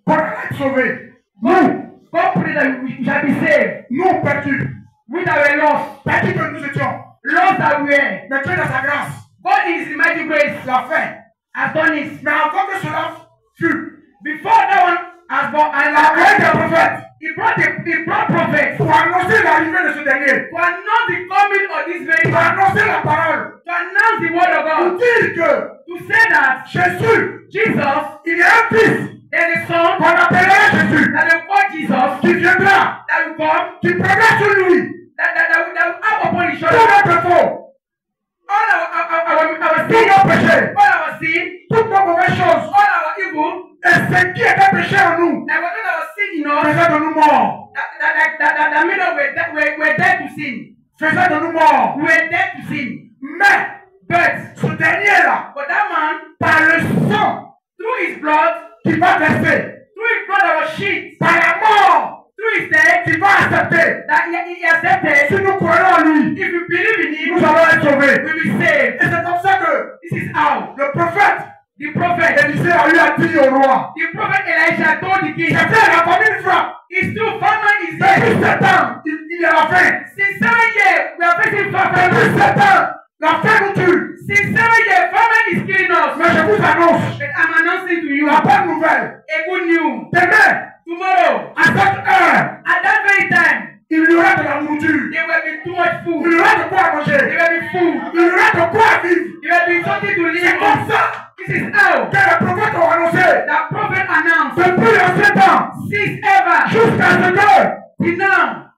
qu'on allait être sauvés. Nous, God prayed that we shall be saved. nous perdus, We that were lost, perdus que nous étions. lost that we were. Mais Dieu dans sa grâce God in His mighty grace l'a fait. has done it. Mais avant que cela fût, Before that one has gone, il a envoyé des prophètes He brought prophets pour annoncer l'arrivée de ce dernier, to announce the coming of this very pour man, annoncer la parole, to announce the word of pour God, dire que to say that Jésus, Jesus, il y a un fils there is a son qu'on appellera Jésus, that they call Jesus, qui viendra, that will come, qui prendra sur lui that will have upon his tous shoulder nos défauts, all our tous sin, nos péchés, all our sin, toutes nos mauvaises choses, all our evil, et ce qui était péché en nous, and whatever our sin in us, faisait de nous morts, that made us we're dead to sin. faisait de nous morts. We're dead to sin. Mais But ce dernier-là, but that man, par le sang through his blood, qui va verser, through his blood that was shed, par la mort through his death, qui va accepter, that he accepted. si nous croyons en lui, If you believe in him, nous allons être sauvés. we'll be saved. Et c'est comme ça que This is how le prophète the prophet Élisée a eu à dire au roi, Elijah told the king, j'ai fait la famille frappe. his true famine is Depuis dead. 7 ans, il y a la faim. Since 7 years, we are facing famine. Depuis 7 ans, la faim nous tue. Since 7 years, famine is killing us. Mais je vous annonce But I'm announcing to you la bonne nouvelle. a good news. Demain, Tomorrow, à cette heure, at that very time, il y aura de la nourriture. there will be too much Il food. y aura de quoi There manger. will be food. Il y aura de quoi vivre. There will be something to C'est live comme on. ça This is how que les prophètes ont annoncé that prophet announced depuis l'ancien temps since ever jusqu'à ce que till now.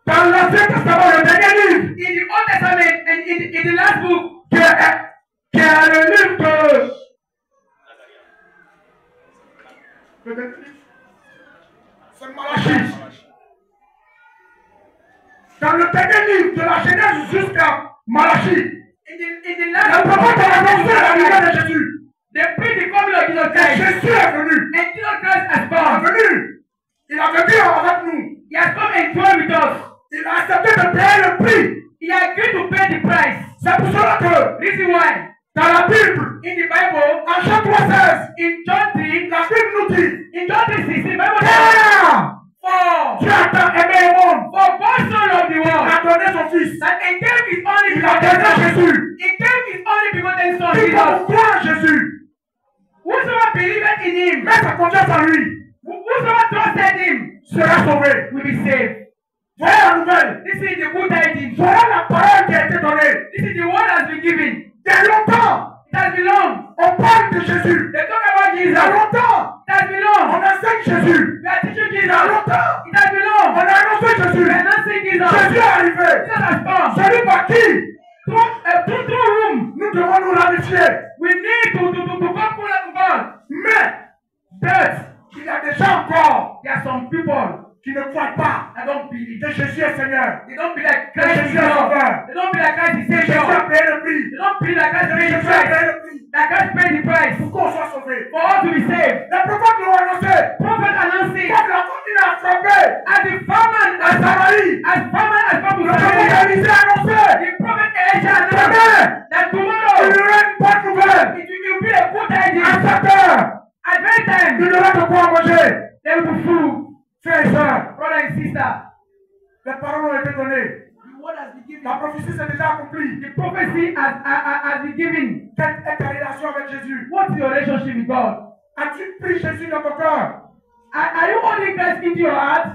dans l'Ancien Testament, le dernier livre, In the Old Testament and in the last book, qui est le livre de... C'est Malachie. Dans le dernier livre de la Genèse jusqu'à Malachie, in the le last book, prophète a annoncé l'arrivée de Jésus. they preach the coming of Jesus Et Christ. Jésus est venu. And Jesus Christ has Il est come. venu. Il a vécu avec nous. He has come and dwelt with us. Il a accepté de payer le prix. He agreed to pay the price. C'est pour cela que Reason why, dans la Bible, in the Bible, en Jean 3,16, in John 3, la Bible nous dit, in John 3:16, the Bible says, car for Dieu a tant aimé le monde, God so loved the il world a donné son Fils. that he gave his only Il a donné begotten Son. Jésus. He gave his only begotten Son, Quiconque Jesus. croit en Jésus, Whosoever believeth in him, met sa confiance en lui, whosoever trusted him, sera sauvé. will be saved. Voilà la nouvelle. This is the good tidings. Voilà la parole qui a été donnée. This is the word that has been given. Il y a longtemps, It has been long. on parle de Jésus. They talk about Il y Jesus. a longtemps, It has been long. on enseigne Jésus. We are teaching Il y Jesus. a longtemps, It has been on long. a annoncé We Jésus. are not saying Jesus. Jésus est arrivé. Jesus has come. Celui par qui Through room. nous devons nous ramifier. We need to come closer to God. Mais But il y a des gens encore there are some people qui ne croient pas that don't believe. que Jésus est Seigneur. They don't believe that Que Christ is Jésus est Lord. Sauveur. They don't believe that Christ is Que Jésus a Savior. payé le prix. They don't believe that Christ Que paid the Jésus a payé price. le prix. That Christ paid the price Pour qu'on soit sauvé. for all to be saved. Les prophètes l'ont annoncé. Prophet announcing Comme la continue à frapper. as the famine À Samarie. as come to Le prophète Samaria, Élisée a annoncé. the prophet Elijah announced Demain, that il y tomorrow aura une bonne nouvelle. it will be a good tidings. À cette heure, At that time, il y aura de quoi manger. there will be food. Frères et sœurs, Brother and sister, les paroles ont été données. the word has been given. La prophétie s'est déjà accomplie. The prophecy has been given. Quelle est ta relation avec Jésus? What's your relationship with God? As-tu pris Jésus dans ton cœur? Are you holding Christ into your heart?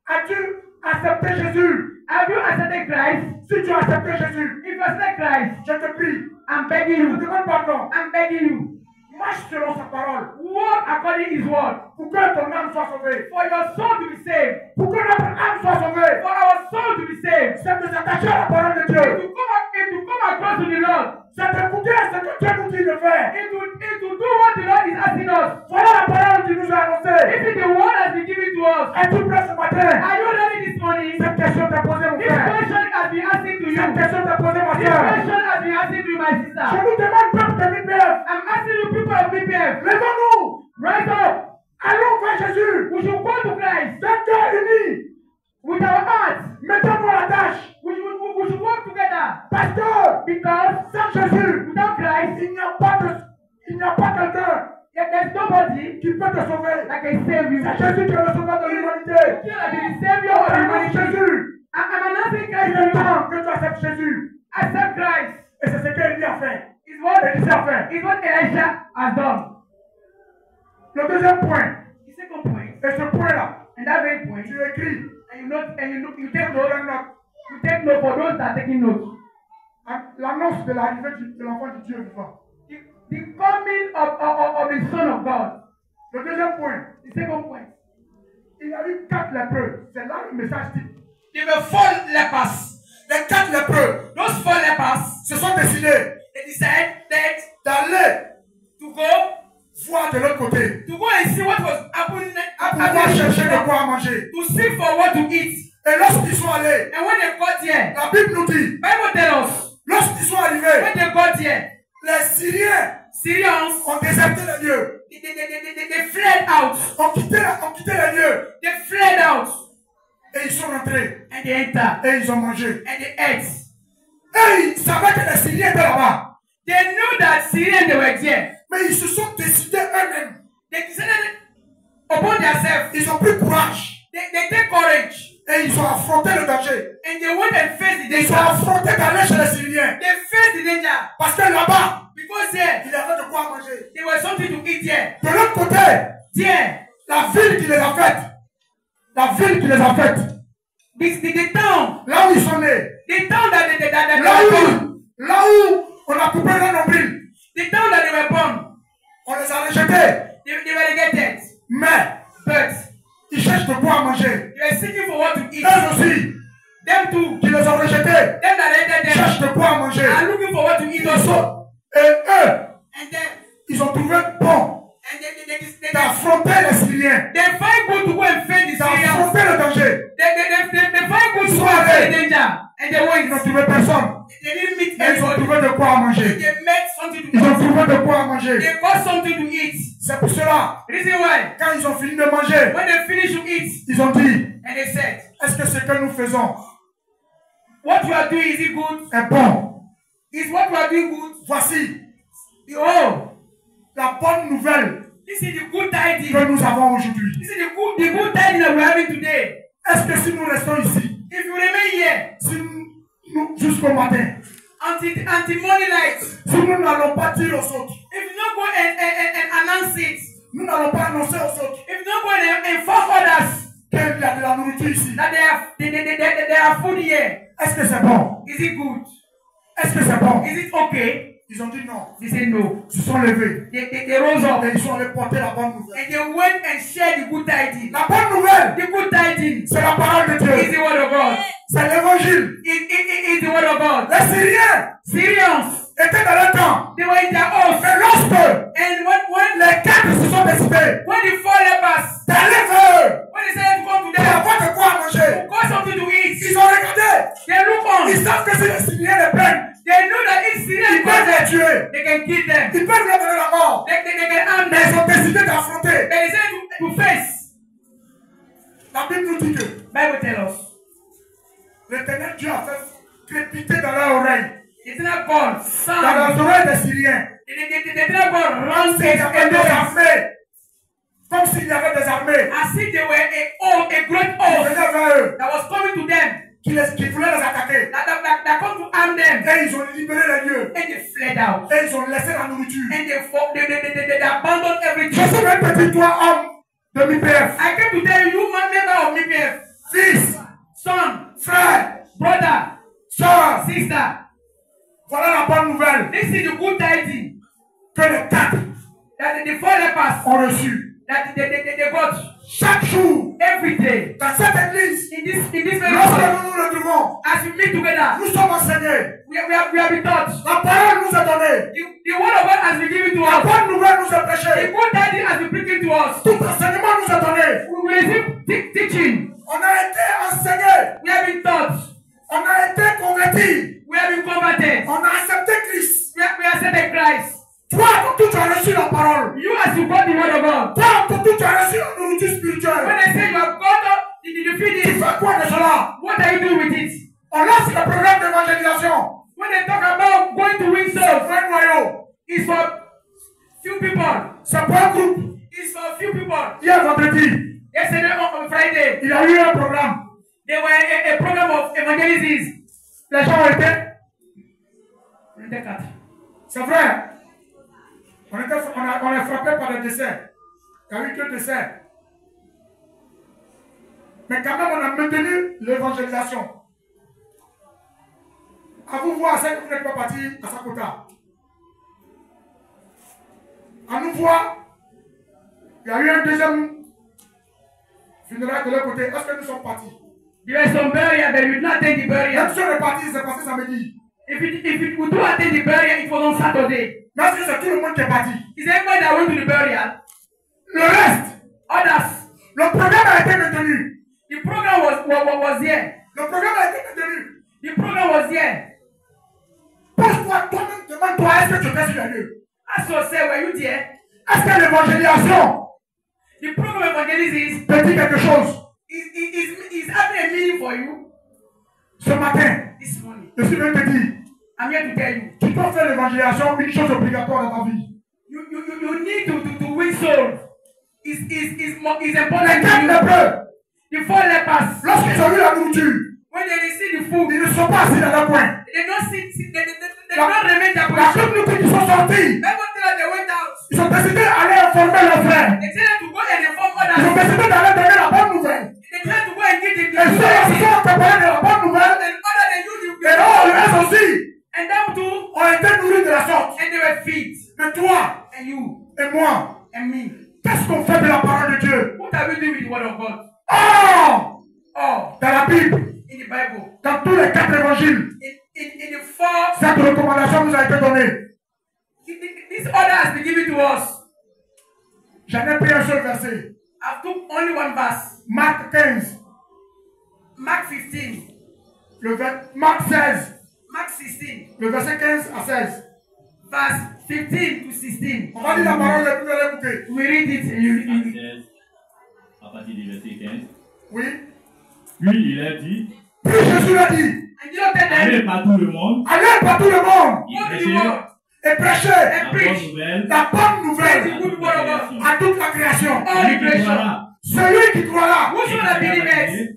As-tu accepté Jésus? Have you accepted Christ? Si tu as accepté Jésus, If you accept Christ, je te prie, I'm begging je te you. demande pardon. I'm begging you. Marche selon sa parole. Walk according to His word. Pour que ton âme soit sauvée. For your soul to be saved. Pour que notre âme soit sauvée. For our soul to be saved. C'est de s'attacher à la parole de And Dieu. to come across to the Lord. C'est d'écouter ce que Dieu nous dit de faire. And to do what the Lord is asking us. Voilà la parole qu'il nous a annoncée. This is the word that's been given to us. Es-tu prêt ce matin? Are you ready this morning? Cette question t'a posée, mon This frère. question has been asking to you. Cette question t'a posée, ma This soeur. question has been asking to you, my Je sister. nous demande, peuple de BPF, I'm asking you, people of BPF, levons-nous. rise up. Allons vers Jésus. Parce que sans Jésus, without Christ, il n'y a pas quelqu'un there's nobody qui peut te sauver. that can save you. C'est Jésus qui est le sauveur de l'humanité. You are the savior of humanity. Jésus. I'm announcing Il Christ est to you. temps que tu acceptes Jésus. Accept Christ. Et c'est ce qu'Élie a fait. Is what Élisée a fait. is what Elijah has done. Le deuxième point, The second point, et ce point-là, and that very point, tu écris. you take note. You take note for those that are taking notes. L'annonce de l'arrivée de l'enfant de Dieu vivant. The coming of the Son of God. Le deuxième point, The second point. il y a eu 4 lépreux. C'est là le message dit. There were 4 lepers. Les 4 lépreux Those 4 lepers, se sont décidés they decided d'aller to go voir de l'autre côté. to go and see what was happening. Pour pouvoir chercher de quoi manger. To seek for what to eat. Et lorsqu'ils sont allés, And when they got here, la Bible nous dit, Bible tells us, lorsqu'ils sont arrivés, when they got here, les Syriens Syrians, ont déserté les lieux. they fled out. Ont quitté les lieux. They fled out. Et ils sont rentrés. And they entered. Et ils ont mangé. And they ate. Et ils savaient que les Syriens étaient là-bas. They knew that Syrians they were there. Mais ils se sont décidés eux-mêmes. They decided upon themselves. Ils ont pris courage. They take courage. Et ils ont affronté le danger. And they went and faced the Ils ont danger. affronté d'aller chez les Syriens. They faced the danger. Parce que là-bas, Because there, il y avait de quoi manger. there was something to eat there. De l'autre côté, There, la ville qui les a faites. La ville qui les a faites. the town. Là où ils sont nés. The town that they Là où on a coupé leur nombril. The town that they were born. On les a rejetés. They were rejected. Mais, ils cherchent de quoi manger. They were seeking for what to eat. Eux aussi, Them too. qui les ont rejetés, Them that rejected them cherchent de quoi manger. are looking for what to eat also. Et eux, And then, ils ont trouvé bon d'affronter les Syriens. they find good to go and face the Syrians. D'affronter le danger. They find good to go and face the danger. And they Ils n'ont went. trouvé personne. They didn't meet Et ils ont anybody. trouvé de quoi manger. They met something to Ils ont eat. trouvé de quoi manger. They got something to eat. C'est pour cela, Reason why? quand ils ont fini de manger, When they finished to eat, ils ont dit, and they said, est-ce que ce que nous faisons what you are doing, is it good? est bon? Is what you are doing good? Voici Oh, la bonne nouvelle this is the good tidings. que nous avons aujourd'hui. This is the good tidings that we're having today. Est-ce que si nous restons ici, If you remain here si nous jusqu'au matin, until morning light, si nous n'allons pas dire aux autres, if you don't go and announce it, nous n'allons pas annoncer aux autres if you don't go and inform others qu'il y a de la nourriture ici, that they are food here, est-ce que c'est bon? is it good? Est-ce que c'est bon? Is it okay? Ils ont dit non. They say no. Ils se sont levés They rose up et ils sont allés porter la bonne nouvelle. and they went and shared the good tidings. La bonne nouvelle, The good tidings c'est la parole de is Dieu. the word of God. C'est l'évangile. It is the word of God. Les Syriens Syrians, étaient dans le temps. they were in their house. Mais lorsque And when les 4 se sont décidés when the 4 lepers, d'aller vers eux when they said to come to pour them, avoir de quoi manger, got something to eat, ils ont regardé. they look on. Ils savent que si les Syriens les prennent, They know that if ils Syrians peuvent les tuer. they can kill them. Ils peuvent leur donner la mort. They can harm Mais ils them. ont décidé d'affronter. But they said to face. La Bible nous dit que Bible tells us. l'Éternel Dieu a fait crépiter dans leurs oreilles, It's not God, dans son. leurs oreilles des Syriens, They not God comme s'il y avait and des armées. Comme s'il y avait des armées as if they were a great qui oath venaient vers eux, that was coming to them, qui voulaient les attaquer. that come to harm them. Et ils ont libéré les lieux. And they fled out. Et ils ont laissé la nourriture. And they abandoned Je everything. suis un petit toi, homme de l'IPF, I came to tell you, man, member of MPF, fils, son, frère, brother, soeur. sister. Voilà la bonne nouvelle This is the good tidings que les 4 that the 4 lepers ont reçu. that they got Chaque jour, every day. dans cette église, In this very lorsque church, nous nous retrouvons, as we meet together, nous sommes enseignés. we have been taught. La parole nous est donnée. The word of God has been given to La us. bonne nouvelle nous est The prêchée. good tidings has been preached to us. Tout enseignement nous est donné. We receive teaching. On a été enseignés. We have been taught. On a été convertis. We have been converted. On a accepté Christ. We accepted Christ. Toi, quand tu as reçu la parole. You as you got the word of God. Toi, quand tu as reçu la nourriture spirituelle. When they say you have got the Tu feeding, fais quoi de cela? what are you doing with it? On lance le programme d'évangélisation. When they talk about going to win C'est souls, pas un noyau. it's for few people. C'est pas un groupe. It's for few people. Hier vendredi, Yesterday on Friday, il y a eu un programme. there were a program of evangelism. Les gens ont été. On était 4. C'est vrai. On est frappé par le décès. Il y a eu 2 décès. Mais quand même, on a maintenu l'évangélisation. À vous voir, c'est que vous n'êtes pas parti à Sakota. À nous voir, il y a eu un deuxième funérail de l'autre côté. Est-ce que nous sommes partis? There was some burial, but you did not attend the Même burial. si on est parti, c'est passé samedi. If you do attend the burial, it was on Saturday. Mais est-ce que c'est tout le monde qui est parti? Is everybody that went to the burial? Le reste, Others. le programme a été maintenu. The program was here. Le programme a été maintenu. The program was here. Pose-toi toi-même, demande-toi, est-ce que tu étais sur les lieux? Ask yourself, were you there? Est-ce que l'évangélisation The program of evangelism te dit quelque chose? is having a meaning for you Ce matin, this morning. je suis venu te dire, I'm here to tell you. tu dois faire l'évangélisation une chose obligatoire dans ta vie. You need to win souls. Is Les important 4 to you. lépreux, The 4 lepers, lorsqu'ils ont vu la nourriture, when they receive the food, ils ne sont pas assis dans leur coin. they don't they don't remain their La position. communauté qui sont sortis, Bible tell us they went out. ils ont décidé d'aller informer leurs frères. They tell them to go and inform Ils ont others. décidé d'aller donner la bonne nouvelle. They tell them to go and give the Et ceux qui good sont préparés de la bonne nouvelle, and other than you et eux, le reste aussi, and them too, ont été nourris de la sorte. and they were feet. Mais toi And you et moi, and me. qu'est-ce qu'on fait de la parole de Dieu? What are we doing with the word of God? Oh! Oh, Dans la Bible, in the Bible, dans tous les 4 évangiles, in the 4, cette recommandation nous a été donnée. this order has been given to us. J'en ai pris un seul verset. I took only one verse. Marc 15, Mark 15, Marc 16, Mark 16, le verset 15 à 16. verse 15 to 16. On va lire la parole et puis vous allez écouter. We read it and you read it. 16, à partir du verset 15. Oui. Puis il a dit, Puis Jésus a dit, And you don't tell them, allez par tout le monde, allez par tout le monde y go to the prêchez world et prêchez la bonne preach. nouvelle la bonne Preach nouvelle the good word of God. à toute la création. All Celui the qui creation. croira Celui qui croira, Whosoever believeth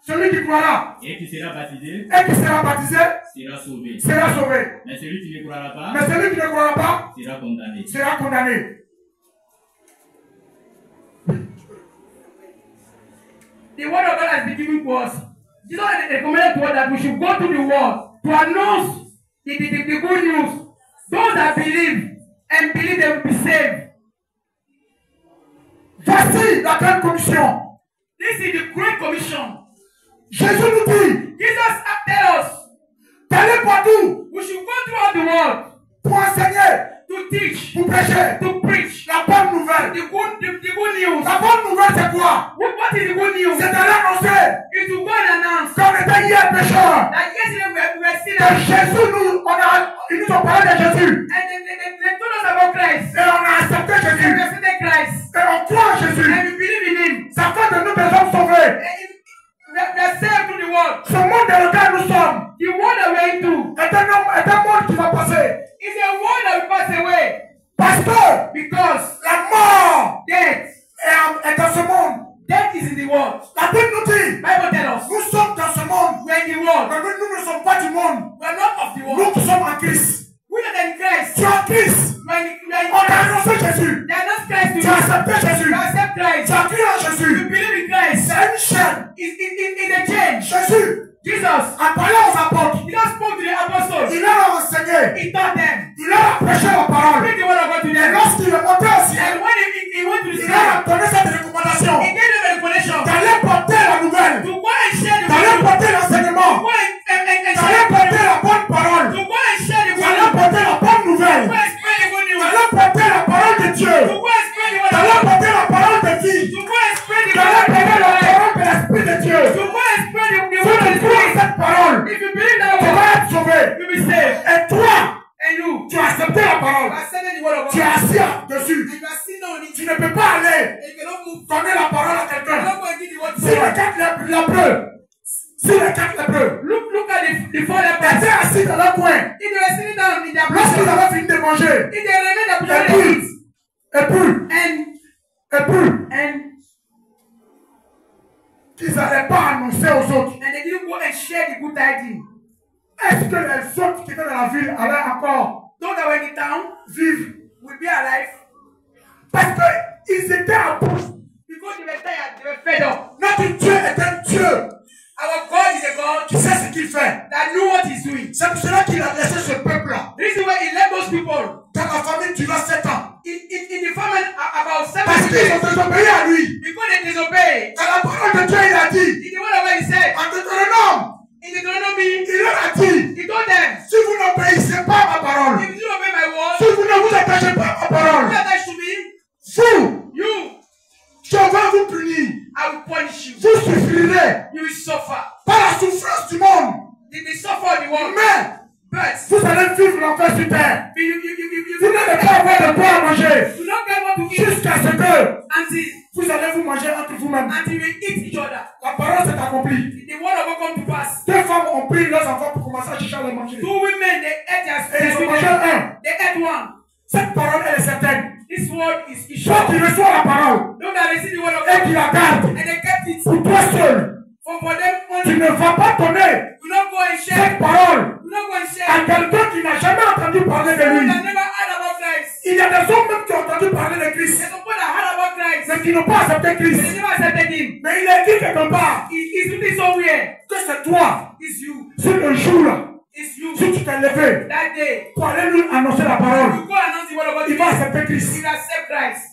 celui qui croira et qui sera baptisé et qui sera baptisé sera sauvé. sera sauvé. Mais celui qui ne croira pas Mais celui qui ne croira pas sera condamné. sera condamné. the word of God has been given to us. Jesus recommended to us that we should go to the world to announce the good news. Those that believe and believe they will be saved. Voici la grande commission. This is the Great Commission. Jésus nous dit Jesus tell us d'aller partout we should go throughout the world pour enseigner, to teach, pour prêcher to preach la bonne nouvelle. the good news. La bonne nouvelle, c'est quoi? What is the good news? C'est d'aller annoncer Is to go and announce qu'on était hier pécheurs. that yesterday we were Que sinners Jésus ils nous ont parlé de Jésus. and they told us about Christ. Et on a accepté And we Jésus. accepted Christ Et on croit en Jésus. and we believe in Him. Ça fait de nous des hommes sauvés. We are saved to the world. Ce monde dans lequel nous sommes The world that we are into est un monde qui va passer. is a world that will pass away Parce que because la mort death est dans ce monde. is in the world. La Bible nous dit, Bible tells us nous sommes dans ce monde. we are in the world. Mais nous ne sommes pas du monde. We are not of the Nous world. qui sommes en Christ. We are in Christ. Tu es en Christ. We are in On a Christ. annoncé Jésus. They are not Christ to Tu as you. accepté Jésus. You accept Tu Christ. as cru en You Jésus. believe in Christ. C'est une chaîne. It's a change. Jésus Jesus, a parlé aux apôtres. He just spoke to the apostles. Il leur a enseigné. He taught them. Il leur a prêché la parole. Speak the word of God to Et them. lorsqu'il est monté au ciel, And when he went to the il leur a sky, donné cette recommandation he gave them a revelation d'aller porter la nouvelle, to go and share the d'aller gospel. porter l'enseignement, To go and d'aller share porter la bonne parole, to go and share the d'aller gospel. porter la bonne To nouvelle, go and spread the good news. d'aller porter la parole de Dieu, To go and spread the word of d'aller God. porter la parole de vie, To go and spread the d'aller word of porter la God. parole de l'Esprit de Dieu. To go and spread the Si word of tu crois God. cette parole, If you believe that tu word, vas être sauvé. you'll be saved. Et toi, And you, tu as accepté la you parole. accepted the word of Tu es God. assis dessus. And you are sitting on it. Tu ne peux pas aller And you cannot move. donner la parole à You quelqu'un. cannot go and give the word to Si les someone. 4 lépreux Si les 4 lépreux Look at the 4 étaient lepers. assis dans leur coin, If they were sitting down in their lorsqu'ils position, avaient fini de manger, if they remain their position, et puis, and qu'ils n'allaient pas annoncer aux autres. and they didn't go and share the good tidings. Est-ce que les autres qui étaient dans la ville allaient encore Those that were in the town vivre? will be alive Parce qu'ils étaient à bout. because they were tired, they were fed up. Notre Dieu est un Dieu Our God is a God qui sait ce qu'il fait. that knew what He's doing. C'est pour cela qu'il a laissé ce peuple-là The reason why He let those people dans la famille durant 7 ans. in the famine about Parce 7 qu'ils ont days désobéi à lui. because they disobeyed. Dans la parole de Dieu, il a dit, In the word of God, He said, en Deutéronome, in Deuteronomy, il leur a dit, He told them, si vous n'obéissez pas à ma parole, if you obey my word, si vous ne vous attachez pas à ma parole, you attach to me, vous, you, je vais vous punir. I will punish you. Vous souffrirez You will suffer. par la souffrance du monde. They suffer the world. Mais But vous allez vivre l'enfer sur terre. Vous n'allez pas avoir de quoi à manger do not get what to eat jusqu'à ce que until vous allez vous manger entre vous-même. we eat each other. La parole s'est accomplie. The word of God come to pass. 2 femmes ont pris leurs enfants pour commencer à chercher à les manger. 2 women, they ate Et ils ont mangé their un. They ate one. Cette parole, elle est certaine. This word is Toi qui sure. reçois la parole Those that receive the word of et God qui la garde and they kept it pour toi seul, for them tu only. ne vas pas donner Do not go and cette share. parole Do not go and à share. quelqu'un qui n'a jamais entendu parler de Someone lui. that never heard about Christ. Il y a des hommes même qui ont entendu parler de Christ, There's someone that heard about Christ. mais qui n'ont pas accepté But they Christ. never accepted Him. Mais il est dit quelque part He's written somewhere. que c'est toi, It's you. sur le jour-là, It's you. si tu t'es levé That day, pour aller lui annoncer la parole, you go announce the word of God. il va accepter Christ. You accept Christ.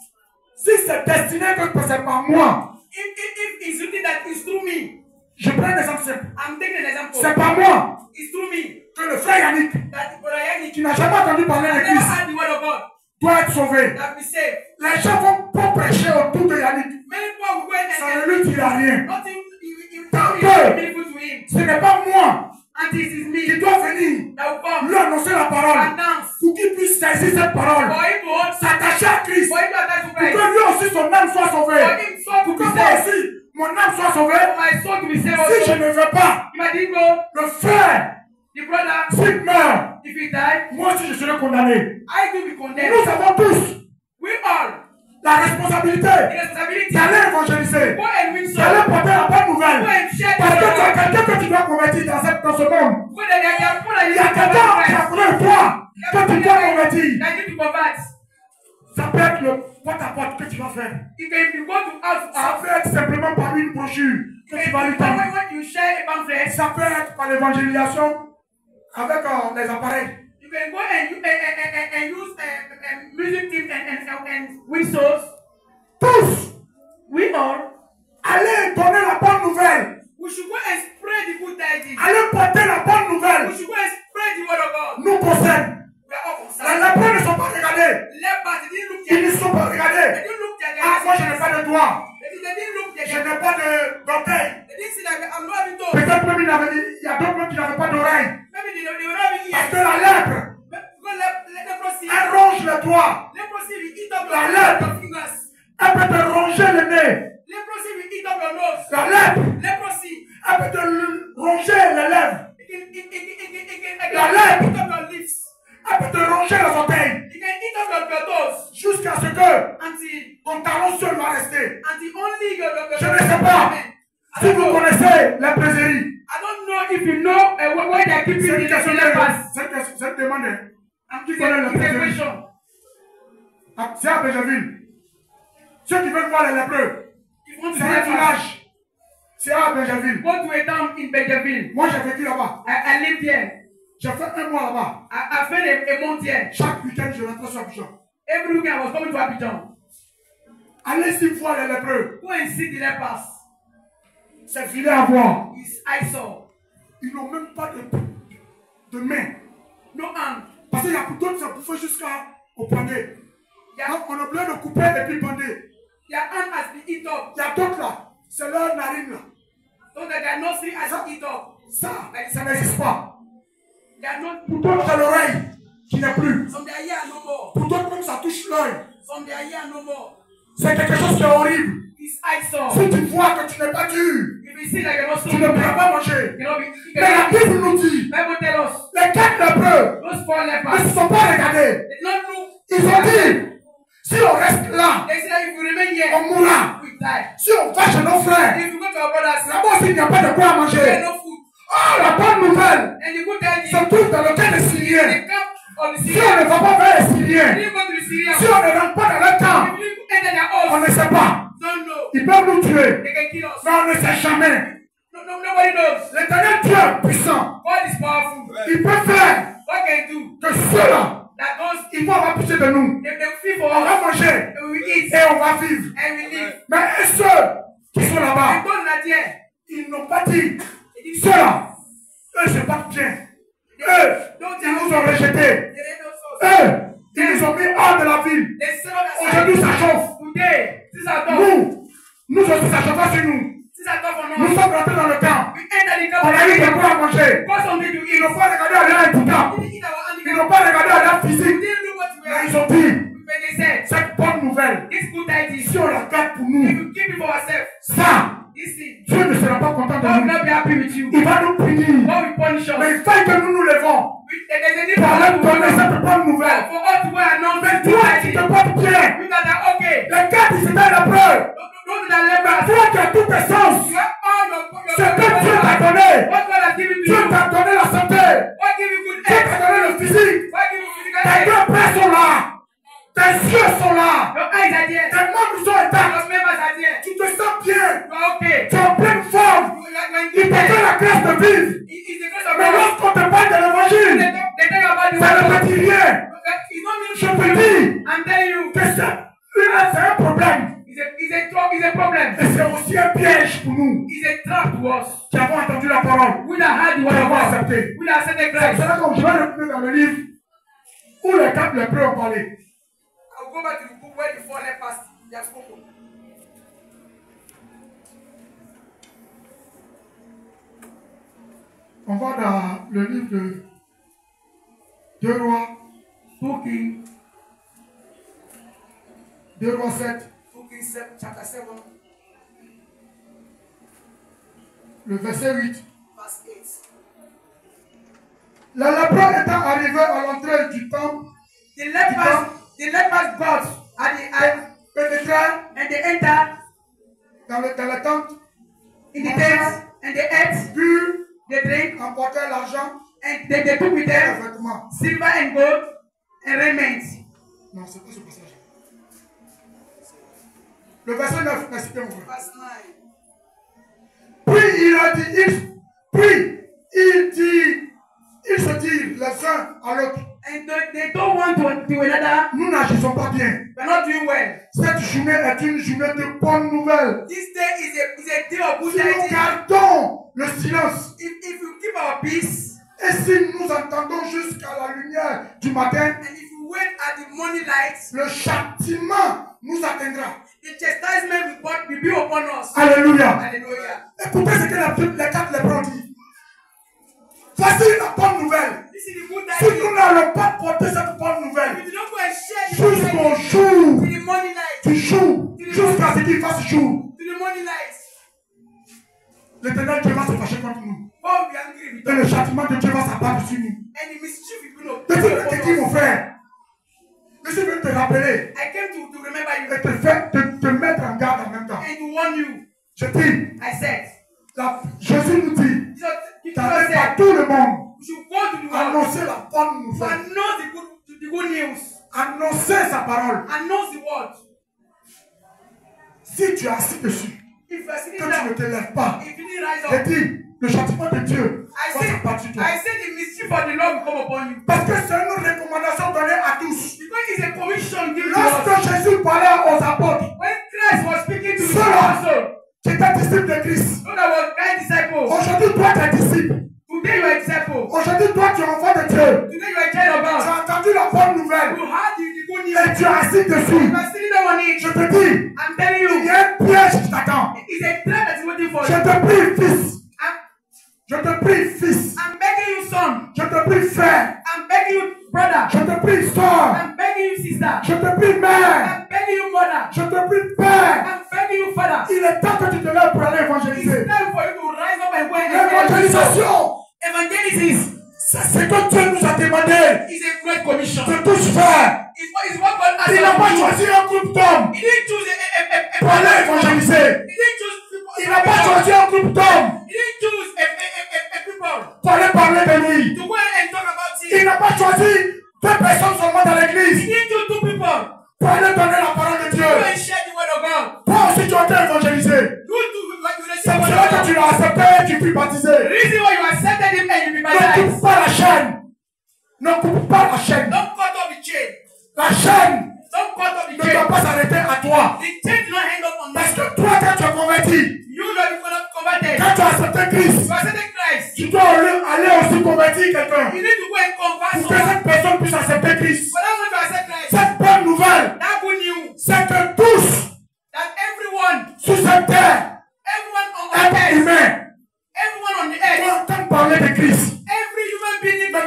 Si c'est destiné que c'est par moi, If it's written that it's through me, je prends un exemple simple. I'm taking an example. C'est par moi It's through me que le frère Yannick, that Brother Yannick qui n'a jamais entendu parler de never Christ, heard the word of God doit être sauvé. that be saved. Les gens vont pas prêcher autour de Yannick. Many people will go Ça and ne lui dira rien. nothing Tant que meaningful to him. ce n'est pas moi Until it is qui me dois venir that will come lui annoncer la parole announce pour qu'il puisse saisir cette parole, for him to hold, s'attacher à Christ, for him to attach to pour Christ, que lui aussi son âme soit for sauvée, him soul to pour que be moi saved, aussi mon âme soit sauvée. for my soul to be saved Si je also. ne veux pas, If I didn't go, le frère, the brother, s'il meurt, if he died, moi aussi je serai condamné. I will be condemned. Nous avons tous We all la responsabilité the responsibility d'aller évangéliser, go and win d'aller souls. porter la bonne Go nouvelle. and share the Parce que tu as word. quelqu'un que tu dois convertir dans ce monde. Go there, there are people that Il you y a need to quelqu'un qui a convert. pris toi que tu dois convertir. That you need to convert. Ça peut être le porte-à-porte que tu vas faire. You can go to house to Ça house. peut être simplement par une brochure que tu vas lui tendre. When you share a pamphlet, Ça peut être par l'évangélisation avec les appareils. you can go and use music team and whistles. Tous, We all, allez donner la bonne nouvelle. we should go and spread the good tidings. Allez porter la bonne We nouvelle. should go and spread the word of God. Nous concerne. We are all Les concerned. lépreux ne sont pas regardés. Lepers, they didn't look Ils ne their sont pas They regardés. didn't look their Ah, moi je n'ai pas de doigts. They didn't look Je their n'ai pas d'orteil. They didn't see that I'm not having toes. Peut-être même il y a d'autres même qui n'avaient pas d'oreilles. Maybe they were not having Parce ears. que la lèpre, Because leprosy, elle ronge les doigts. leprosy will eat up La your lèpre. fingers. Elle peut te ronger le nez. Leprosy will eat up your nose. La lèpre, Leprosy, elle peut te ronger les lèvres. it La can lèpre. eat up your lips. Elle peut te ronger les orteils. It can eat up your toes. Jusqu'à ce que Until ton talon seul va rester. only your Je ne sais pas si vous connaissez la plaiserie. I don't know if you know where they are keeping C'est une question the lepers. cette demande. I'm Qui connaît la it's a plaiserie? question. C'est à Béjaville. Ceux qui veulent voir les lépreux, If you want to c'est see un lepers, village. C'est à Béjaville. go to a town in Benjaville. Moi j'ai vécu là-bas. I lived there. J'ai fait 1 mois là-bas. I spent a month here. Chaque week-end je rentrais sur Abidjan. Every weekend I was coming to Abidjan. Allez-y voir les lépreux. Go and see the lepers. C'est filé à voir. It's eyesore. Ils n'ont même pas de main. No hand. Parce qu'il y a pour d'autres, ça pouvait jusqu'au poignet. Their, Donc on a besoin de couper et puis bander. their hand has been eat up. Il y a d'autres là. C'est leur narine là. So that their nursery has been eat up. Ça n'existe pas. Their nose, Pour d'autres, c'est l'oreille qui n'est plus. some their ear no more. Pour d'autres, même ça touche l'œil. Some their ear no more. C'est quelque chose qui est horrible. It's eyesore. Si tu vois que tu n'es pas dur, If Tu ne pourras pas manger. Mais la Bible nous dit, les 4 lépreux ne se sont pas regardés. Ils ont dit, si on reste là, on mourra. Si on va chez nos frères, là-bas s'il n'y a pas de quoi à manger. Oh, la bonne nouvelle se trouve dans le camp des Syriens. Si on ne va pas vers les Syriens, si on ne rentre pas dans leur camp, on ne sait pas. Ils peuvent nous tuer, mais on ne sait jamais. L'Éternel Dieu est puissant. Il peut faire que ceux-là, ils vont avoir pitié de nous. On va manger et on va vivre. Mais ceux qui sont là-bas, ils n'ont pas dit, ceux-là, eux se battent bien. Eux, ils nous ont rejetés. Eux, ils nous ont mis hors de la ville. Aujourd'hui, ça chauffe. Nous aussi, ça chauffe sur nous. Nous sommes rentrés dans le camp. On a eu de quoi à manger. Ils n'ont pas regardé à l'air imputant. Ils n'ont pas regardé à l'air physique. Mais ils ont dit, cette bonne nouvelle, si on la garde pour nous, ça, Dieu ne sera pas content de nous. Il va nous punir. Mais il faut que nous nous levons pour aller donner cette bonne nouvelle. Mais toi, tu te portes bien. Les gars qui s'étaient lépreux, toi qui as tous tes sens, ce que Dieu t'a donné, Dieu t'a donné la santé, Dieu t'a donné le physique, tes deux pieds sont là, tes yeux sont là, tes membres sont intacts, tu te sens bien, tu es en pleine forme, il te donne la grâce de vivre. Mais lorsqu'on te parle de l'évangile, ça ne te dit rien. Je te dis que c'est un problème. Et c'est aussi un piège pour nous qui avons entendu la parole, qui avons accepté. C'est pour cela que je vais retourner dans le livre où les 4 lépreux ont parlé. On va dans le livre de 2 Rois, 2 Rois 7. Le verset 8. Les lépreux étant arrivés à l'entrée du temple, the lepers got at the pénétrèrent and they enter dans la tente, in the tent and they ate, burent, they drink, emportèrent l'argent and they took with et les them vêtements. silver and gold and raiment. Non, c'est pas ce passage. Le verset 9, merci mon frère. Verse 9. Puis il a dit, ils se disent les uns à l'autre, And they don't want to another. nous n'agissons pas bien. We're not doing well. Cette journée est une journée de bonne nouvelle. This day is a day of good Si nous tidings. gardons le silence, If you keep our peace et si nous entendons jusqu'à la lumière du matin, and if you wait at the morning light, le châtiment nous atteindra. the chastisement will be upon us. Alléluia. Hallelujah. Écoutez ce que les 4 lépreux disent. Voici la bonne nouvelle. This is the good Si tidings. nous n'allons pas porter cette bonne nouvelle If you don't go and share the good jusqu'au tidings jour to the morning light, du jour, jusqu'à ce qu'il fasse jour, to the morning light, l'Éternel Dieu va se fâcher contre nous. God will be angry with Et us. le châtiment de Dieu va s'abattre sur nous. And the mischief is going Mais to tu be te dis, upon mon us. frère, je suis venu te rappeler I came to remember you et te mettre en garde en même temps. and to warn you. Je dis, I said, Jésus nous dit, Jesus d'aller said, par tout le monde, we should go to the world annoncer la bonne to nouvelle, announce the good news. annoncer sa parole. Announce the word. Si tu es assis dessus, If you are sitting que tu ne down, te lèves pas, if you didn't rise je up, dis, le châtiment de Dieu va s'abattre sur toi. I said the mischief of the Lord will come upon you. Parce que c'est une recommandation donnée à tous. Because it's a commission given to Lorsque us. Jésus parlait aux apôtres, When Christ was speaking to his Cela. apostle, qui étaient disciples de Christ, those that were Christ's disciples, aujourd'hui toi tu es disciple. today you are a disciple. Aujourd'hui toi tu es enfant de Dieu. Today you are a child of Tu God. as entendu la bonne nouvelle You heard the good news. et tu es assis dessus. You are sitting down on it. Je te dis, I'm telling il you, y a un piège qui t'attend. it's a trap that is waiting for Je you. te prie, fils. I'm, Je te prie, fils. I'm begging you, son. Je te prie, frère. I'm begging you, brother. Je te prie, soeur. I'm begging you, sister. Je te prie, mère. I'm begging you, mother. Je te prie, père. I'm begging you, father. Il est temps que tu te lèves pour aller It's évangéliser. time for you to L'évangélisation, Evangelism c'est ce que Dieu nous a demandé is a great commission. de tous faire. It's what God asked Il n'a us pas to do. choisi un groupe d'hommes He didn't choose pour aller évangéliser. He didn't choose people. Il n'a pas choisi un groupe d'hommes He didn't choose a people pour aller parler de lui. to go and talk about Il it. n'a pas choisi 2 personnes seulement dans He l'église didn't choose 2 people pour aller donner la parole de to Dieu. go and share the word of God. Toi aussi tu as été évangélisé. You too, like you C'est receive pour word cela of que God. tu l'as accepté et tu puis baptisé. The reason why you accepted him and you be Ne coupe baptized. pas la chaîne. Ne coupe pas la chaîne. Don't cut off the chain. La chaîne Don't cut off the ne doit chain. pas s'arrêter à toi. The chain do not hang up on Parce you. que toi, quand tu es converti, You know you cannot converted. quand tu as accepté Christ, You accepted Christ. tu dois aller aussi convertir quelqu'un. You need to go and convert Pour que someone. cette personne puisse accepter Christ. For that one to accept Christ, Cette bonne nouvelle, that good news c'est que tous that everyone sur cette terre, on êtres earth, humains, everyone on the earth, doivent entendre parler de Christ. every human being in the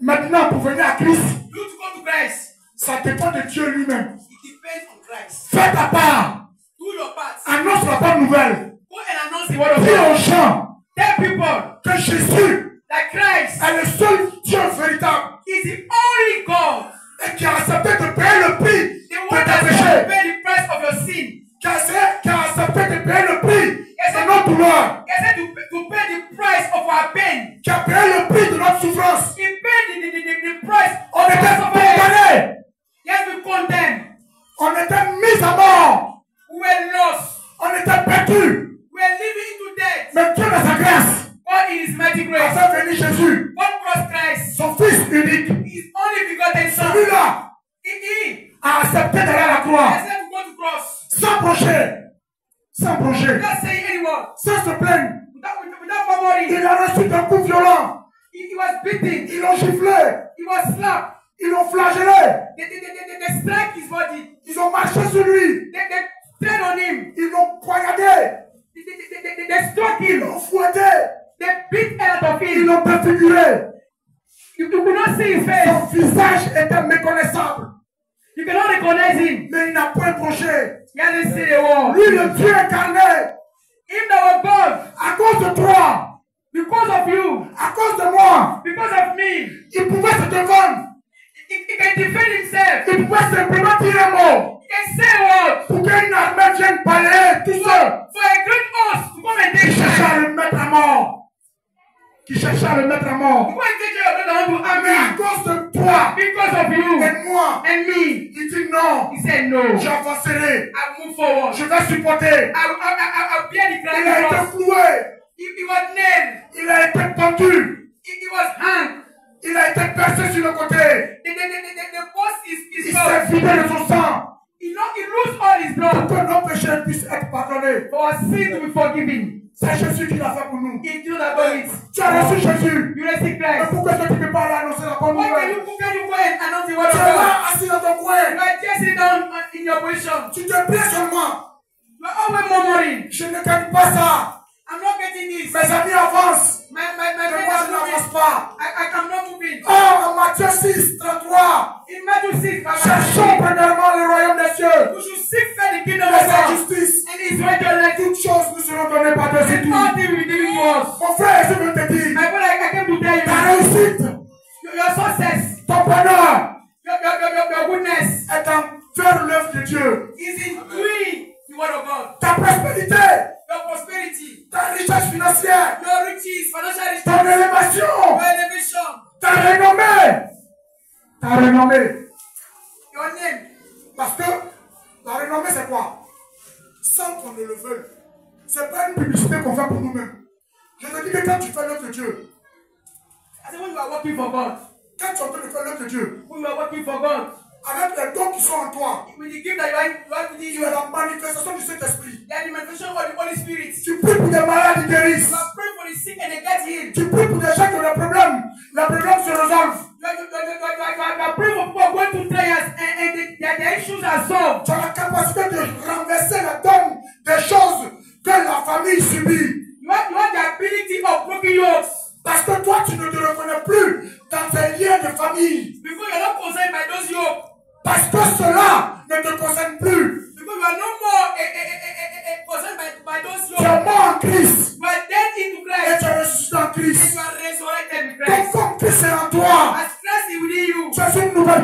Maintenant, pour venir à Christ, you to go to Christ. ça dépend de Dieu lui-même. It depends on Christ. Fais ta part. Do your part. Annonce la bonne nouvelle. Go and announce the word of Dis God. aux gens Tell people que Jésus that Christ est le seul Dieu véritable is the only God, et qui a accepté de payer le prix the de one tes that will péchés. pay the price of your sin. Qui a accepté de payer le prix de notre douleur. He said to pay the price of our pain. Qui a payé le prix de notre souffrance. He paid the price On of était our suffering. condamnés. He has been condemned. On était mis à mort. We were lost. On était perdus. We were living into death. Mais Dieu dans sa grâce God in His mighty a grace, fait venir Jésus, God crossed Christ, son Fils unique. His only begotten Son. Celui-là He a accepté d'aller à la croix. said to go to cross. Sans projet. Sans projet. Without saying any word, Sans se plaindre. without murmuring. Il a reçu un coup violent. He was beaten. Ils l'ont giflé. He was slapped. Ils l'ont flagellé. They struck his body. Ils ont marché sur lui. They tread on him. Ils l'ont poignardé. They struck Ils him. l'ont fouetté. They beat out of Ils him. l'ont défiguré. You could not see his face. Son visage était méconnaissable. You cannot recognize him. Mais il n'a point bronché. He hasn't seen a wall. Lui, le Dieu incarné, Him that was God, à cause de toi, because of you, à cause de moi, because of me, il pouvait se défendre. he can defend himself. Il pouvait simplement dire un mot He can say a word. pour qu'une armée vienne balayer tout seul. For a great host to come and Qui take cherchait charge. à le mettre à mort. Qui cherchait à le mettre à To mort. go and take care of the Mais à army. cause de toi Because of you et moi, and me. il dit non. He said no. J'avancerai. I'll move forward. Je vais supporter. I'll bear the Il a été cross. cloué. He was nailed. Il a été pendu. He was hanged. Il a été percé sur le côté. The boss is Il God. s'est vidé de son sang. He lose all his Pour blood que nos péchés puissent être pardonnés. for our sin to be forgiven. C'est Jésus qui l'a fait pour nous. He did that for it. Tu as reçu Jésus. You receive Mais Christ. pourquoi est-ce que tu ne peux pas aller annoncer la bonne Why can nouvelle? you go and announce the word Tu of es God? là, assis dans ton You coin. are just sitting down in your position. Tu te plais seulement. You are always murmuring. Je ne gagne pas ça. I'm not getting this. Mes amis avancent. My Mais moi, friend je is n'avance moving. pas. I'm not moving. Or, en Matthieu 6, 33, In Matthew 6, cherchons premièrement le royaume des cieux. we should seek first the kingdom Et of sa God justice. and His righteousness. Toutes choses nous seront données par-dessus And tout. all things will be given to us. Mon frère, je veux te dire, My brother, I came to tell ta you, réussite, your success, ton bonheur your goodness est en faire l'œuvre de Dieu. is in doing the word of God. Ta prospérité, Your prosperity, ta richesse financière, your riches, financial riches, ton élévation, your elevation, ta renommée. Ta renommée. your name. Parce que la renommée, c'est quoi? Sans qu'on ne le veuille. C'est pas une publicité qu'on fait pour nous-mêmes. Je te dis que quand tu fais l'œuvre de Dieu, I said, when you are working for God, quand tu es en train de faire l'œuvre de Dieu, when you are working for God, avec les dons qui sont en toi, with the gift that you have within tu you, es la manifestation du Saint-Esprit. they are the manifestation of the Holy Spirit. Tu pries pour des malades, ils guérissent. You are praying for the sick and they get healed. Tu pries pour des gens qui ont des problèmes. Les problèmes se résolvent. You are praying for people going to trials and their issues are solved. Tu as la capacité de renverser la donne des choses que la famille subit. You have the ability of broken yokes. Parce que toi, tu ne te reconnais plus dans tes liens de famille. Because you are not concerned by those yokes. Parce que cela ne te concerne plus. Because you are no more concerned by those Tu yokes. es mort en Christ. You are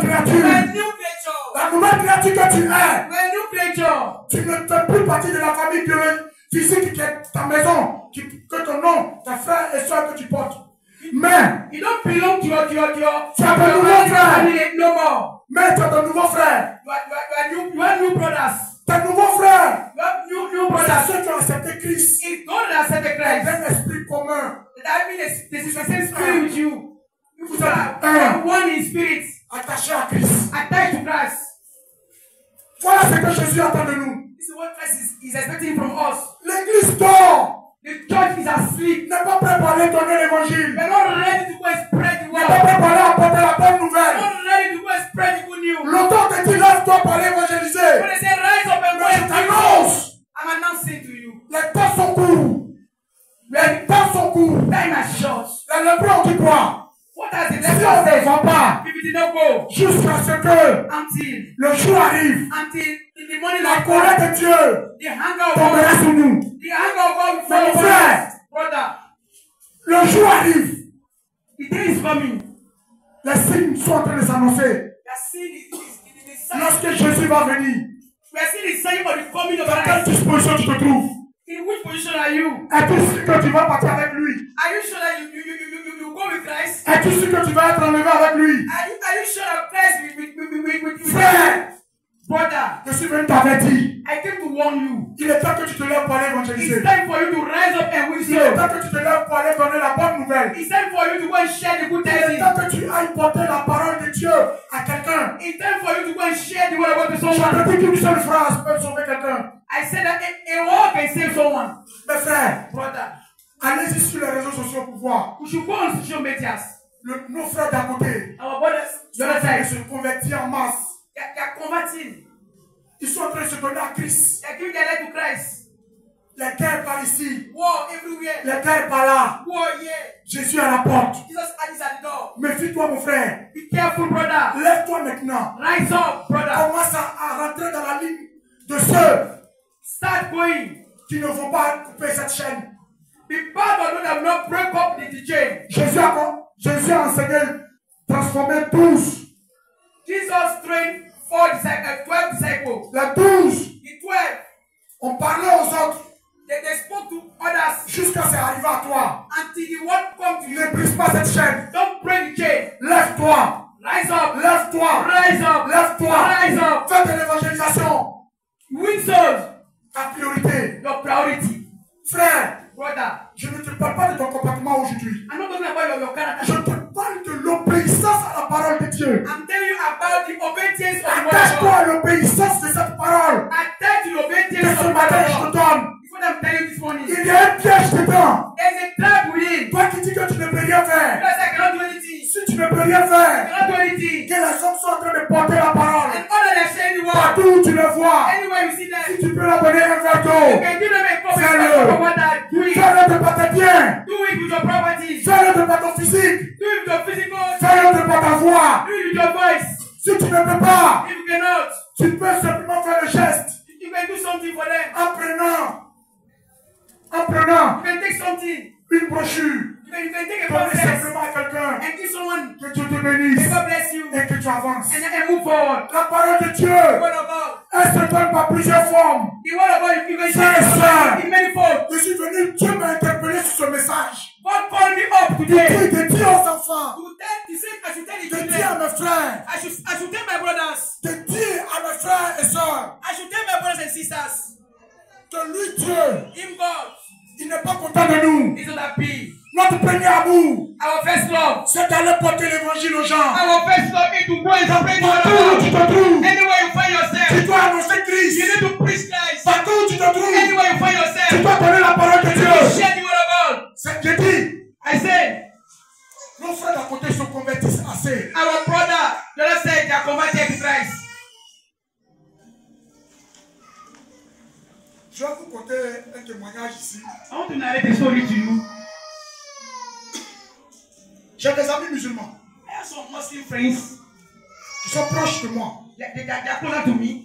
nouvelle créature. a new creature. La nouvelle créature que tu es. We're a new creature. Tu ne fais plus partie de la famille physique qui est ta maison, que ton nom, ta frère et soeur que tu portes. Mais, You don't belong to your tu as de nouveaux frères. family no more. Mais tu as de nouveaux frères. You are new brothers. Tes nouveaux frères. You have new C'est brothers. ceux qui ont accepté Christ. If God has accepted Avec Christ, un esprit commun. that means this is the same spirit with you. Vous êtes One in spirit, attaché à Christ. attached to Christ. Voilà ce que Jésus attend de nous. This is what Christ is expecting from us. L'église dort. The church is asleep. N'est pas préparée à donner l'évangile. We're not ready to go and spread the N'est pas word. préparée à apporter la bonne We're nouvelle. not ready to go and spread the good news. L'auteur te dit, lève-toi pour aller évangéliser. When they say rise up and go Mais je and preach, t'annonce, I'm announcing to you. les temps sont courts. Les temps sont courts. Time has short. Les lépreux ont dit quoi? What has the Si on leper ne said? va pas, If it did not go jusqu'à ce que until le jour arrive, in the morning la of colère God, de Dieu the hunger of tombera God, sur nous. the hunger of God will Mais mon fall frère, upon us. Brother, le jour arrive. the day is coming. Les signes sont en train de s'annoncer. We are seeing the sign. Lorsque Jésus va venir, We are seeing the sign of the coming of dans quelle Christ. disposition tu te trouves? In which position are you? Es-tu sûr que tu vas partir avec lui? Are you sure that you go with Christ? Es-tu sûr que tu vas être enlevé avec lui? Are you sure that Christ with Frère, brother? je suis venu t'avertir. I came to warn you. Il est temps que tu te lèves pour aller It's évangéliser. time for you to rise up and win Il est souls. temps que tu te lèves pour aller donner la bonne nouvelle. It's time for you to go and share the good Il est tidings. temps que tu ailles porter la parole de Dieu à quelqu'un. It's time for you to go and share the word of God to Je someone. te dis qu'une seule phrase peut sauver quelqu'un. I said that a word can save someone. Mes frères, Brother, allez-y sur les réseaux sociaux pour voir. we should go on social media. Nos frères d'à côté Our brothers, the sont en other train de side, se convertir en masse. they are converting. Ils sont en train de se donner à Christ. They are giving their life to Christ. Les guerres par ici, War everywhere. les guerres par là. War here. Jésus à la porte. Jesus is at the door. Méfie-toi, mon frère. Be careful, brother. Lève-toi maintenant. Rise up, brother. Commence à rentrer dans la ligne de ceux Start going. qui ne vont pas couper cette chaîne. Be part of those that will not break up the chain. Jésus a enseigné, transformé 12. Jesus trained 12 disciples. Les 12 The 12, ont parlé aux autres they spoke to others jusqu'à ce arrivé à toi. until the word come to you. Ne brise pas cette chaîne. Don't break the chain. Lève-toi. Rise up. Lève-toi. Rise up. Lève-toi. Rise up. Fais de l'évangélisation Win souls. ta priorité. Your priority. Frère, Brother, je ne te parle pas de ton comportement aujourd'hui. I'm not talking about your Je character. te parle de l'obéissance à la parole de Dieu. I'm telling you about the obedience of the word of Attache-toi God. à l'obéissance de cette parole. Attach to the Que obedience of ce the matin word je of te God. donne. Before I'm telling you this morning, Il y a un piège dedans. there's a trap within. Toi qui dis que tu ne peux rien faire. Because I cannot do anything. Si tu ne peux rien faire, I cannot do anything. que les hommes sont en train de porter la parole. And all that they're saying the word. Partout où tu le vois. Anywhere you see them, Si tu peux leur donner un verre you d'eau. can give them a cup Fais-le. of water. Do it. Fais-le de par tes biens. Do it with your properties. Fais-le de par ton physique. Do it with your physical. Fais-le de par ta voix. Do it with your voice. Si tu ne peux pas, If you cannot, tu peux simplement faire le geste. you can do something for them. En prenant You can take something. une brochure. You can take a Donner pamphlet simplement à quelqu'un. and give someone. Que Dieu te May bénisse. God bless you. Et que tu avances. And move forward. La parole de The Dieu, word of God. elle se donne par plusieurs formes. The word of God, you can Frères et share sœurs, it in many folds. je suis venu, Dieu m'a interpellé sur ce message. God called me up today De dire aux enfants, He said I should tell the de dire à children. mes frères, I should tell my brothers. de dire à mes frères et sœurs, I should tell my brothers and sisters. que lui, Dieu, Him God il n'est pas content de nous. is not happy. Notre premier amour, Our first love. c'est d'aller porter l'évangile aux gens. Our first love is to go and spread the word Partout où of tu God. te trouves, Anywhere you find tu yourself, dois annoncer you Christ. need to preach Christ. Partout où tu te trouves, Anywhere you find tu yourself, dois donner la parole de you Dieu. share the word of God. C'est je dis, I said, nos frères d'à côté se convertissent assez. our brother, the other side, they are converted to Christ. Je vais vous conter un témoignage ici. I want to narrate a story to you. J'ai des amis musulmans I have some Muslim friends. qui sont proches de moi, They are closer to me,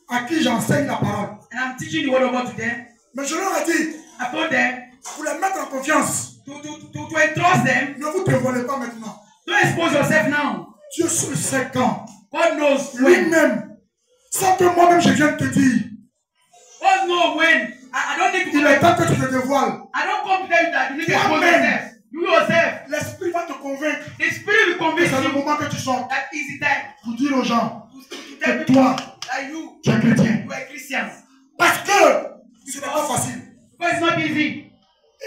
à qui j'enseigne la parole. and I'm teaching the word of God to them. Mais je leur ai dit, I told them pour les mettre en confiance, to entrust them. ne vous dévoilez pas maintenant. Don't expose yourself now. Dieu seul sait quand. God knows when. Lui-même, sans que moi-même je vienne te dire. God knows when. I don't need to. Il est temps que tu te dévoiles. I don't come to tell you that you need to expose yourself. You yourself. L'esprit va te convaincre. The spirit will convince C'est le you moment que tu sors. that is the time Pour dire aux gens to tell que people toi, that you tu es chrétien. are Christians. Parce que ce n'est pas facile. Because it's not easy.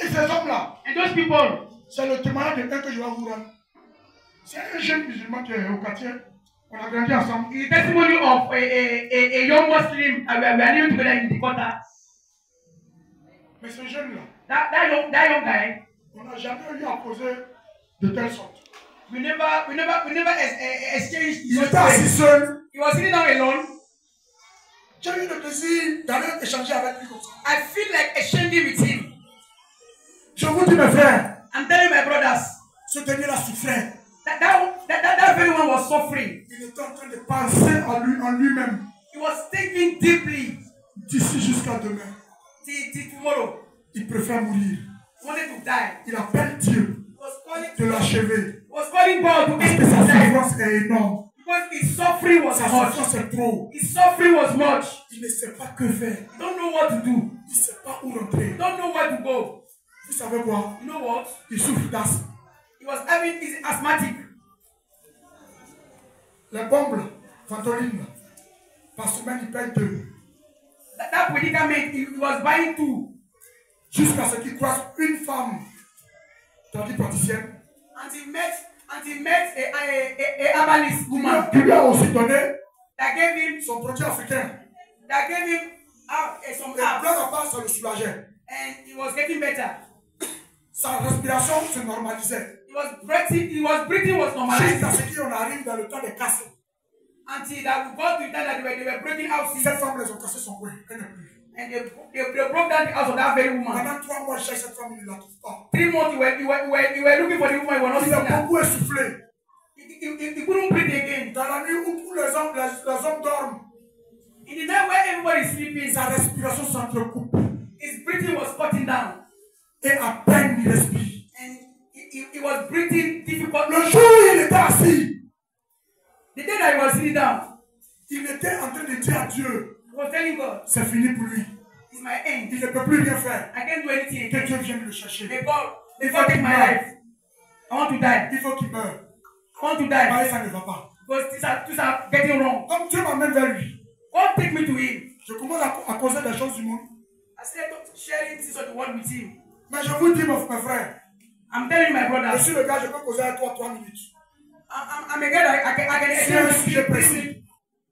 Et ces hommes-là, And those people, c'est le témoignage de quelqu'un que je vais vous rendre. C'est un jeune musulman qui est au quartier. On a grandi ensemble. the testimony of a young Muslim, we are living together in the quarter. Mais ce jeune-là, That young guy, on n'a jamais eu à causer de telle sorte. we never exchanged. Il était assis seul. He was sitting down alone. J'ai eu le plaisir d'aller échanger avec lui comme ça. I feel like exchanging with him. Je vous dis mes frères, I'm telling my brothers, ce dernier-là souffrait. that very one was suffering. Il était en train de penser en lui-même. He was thinking deeply. D'ici jusqu'à demain, Till tomorrow. il préfère mourir. He wanted to die. Il appelle Dieu He was calling de l'achever. was calling God to Parce end que his sa life. souffrance est énorme. Because his suffering was Sa much. souffrance est trop. His suffering was much. Il ne sait pas que faire. He don't know what to do. Il ne sait pas où rentrer. He don't know where to go. Vous savez quoi? You know what? Il souffre d'asthme. He was having his asthmatic. Les bombes, Ventoline, par semaine, il paye 2. That predicament, he was buying 2. Jusqu'à ce qu'il croise une femme, tradipraticienne, And he met a herbalist woman qui lui a aussi donné that gave him son produit africain. some Et herbs. blague à part, ça le soulageait. And he was getting better. Sa respiration se normalisait. He was breathing was normalized. Jusqu'à ce qu'on arrive dans le temps des casses. Until that we got to the time that they were breaking out seeds. Cette femme les ont cassé son coin. Elle n'est plus. And they broke down the house of that very woman. Pendant 3 mois, je cherche cette femme, il ne la trouve pas. 3 months you were looking for the woman, you were not Il seeing a her. beaucoup essoufflé. He couldn't breathe again. Dans la nuit où tous les hommes dorment, In the night where everybody is sleeping, sa respiration s'entrecoupe. his breathing was cutting down. Et à peine il respire. And he was breathing difficult. Le jour où il était assis, The day that he was sitting down, il était en train de dire à Dieu, he was telling God, c'est fini pour lui. it's my end. Il ne peut plus rien faire. I can't do anything Que again. Dieu vienne le chercher. May God take my life. I want to die. Il faut qu'il meure. I want to die. Mais ça ne va pas. Because things are getting wrong. Comme Dieu m'amène vers lui, God take me to him. je commence à causer des choses du monde. I started sharing things of the world with him. Mais je vous dis, mes frères, I'm telling my je brothers, suis le gars, je peux causer avec toi 3 minutes. I'm a guy that I can C'est un exchange sujet with précis.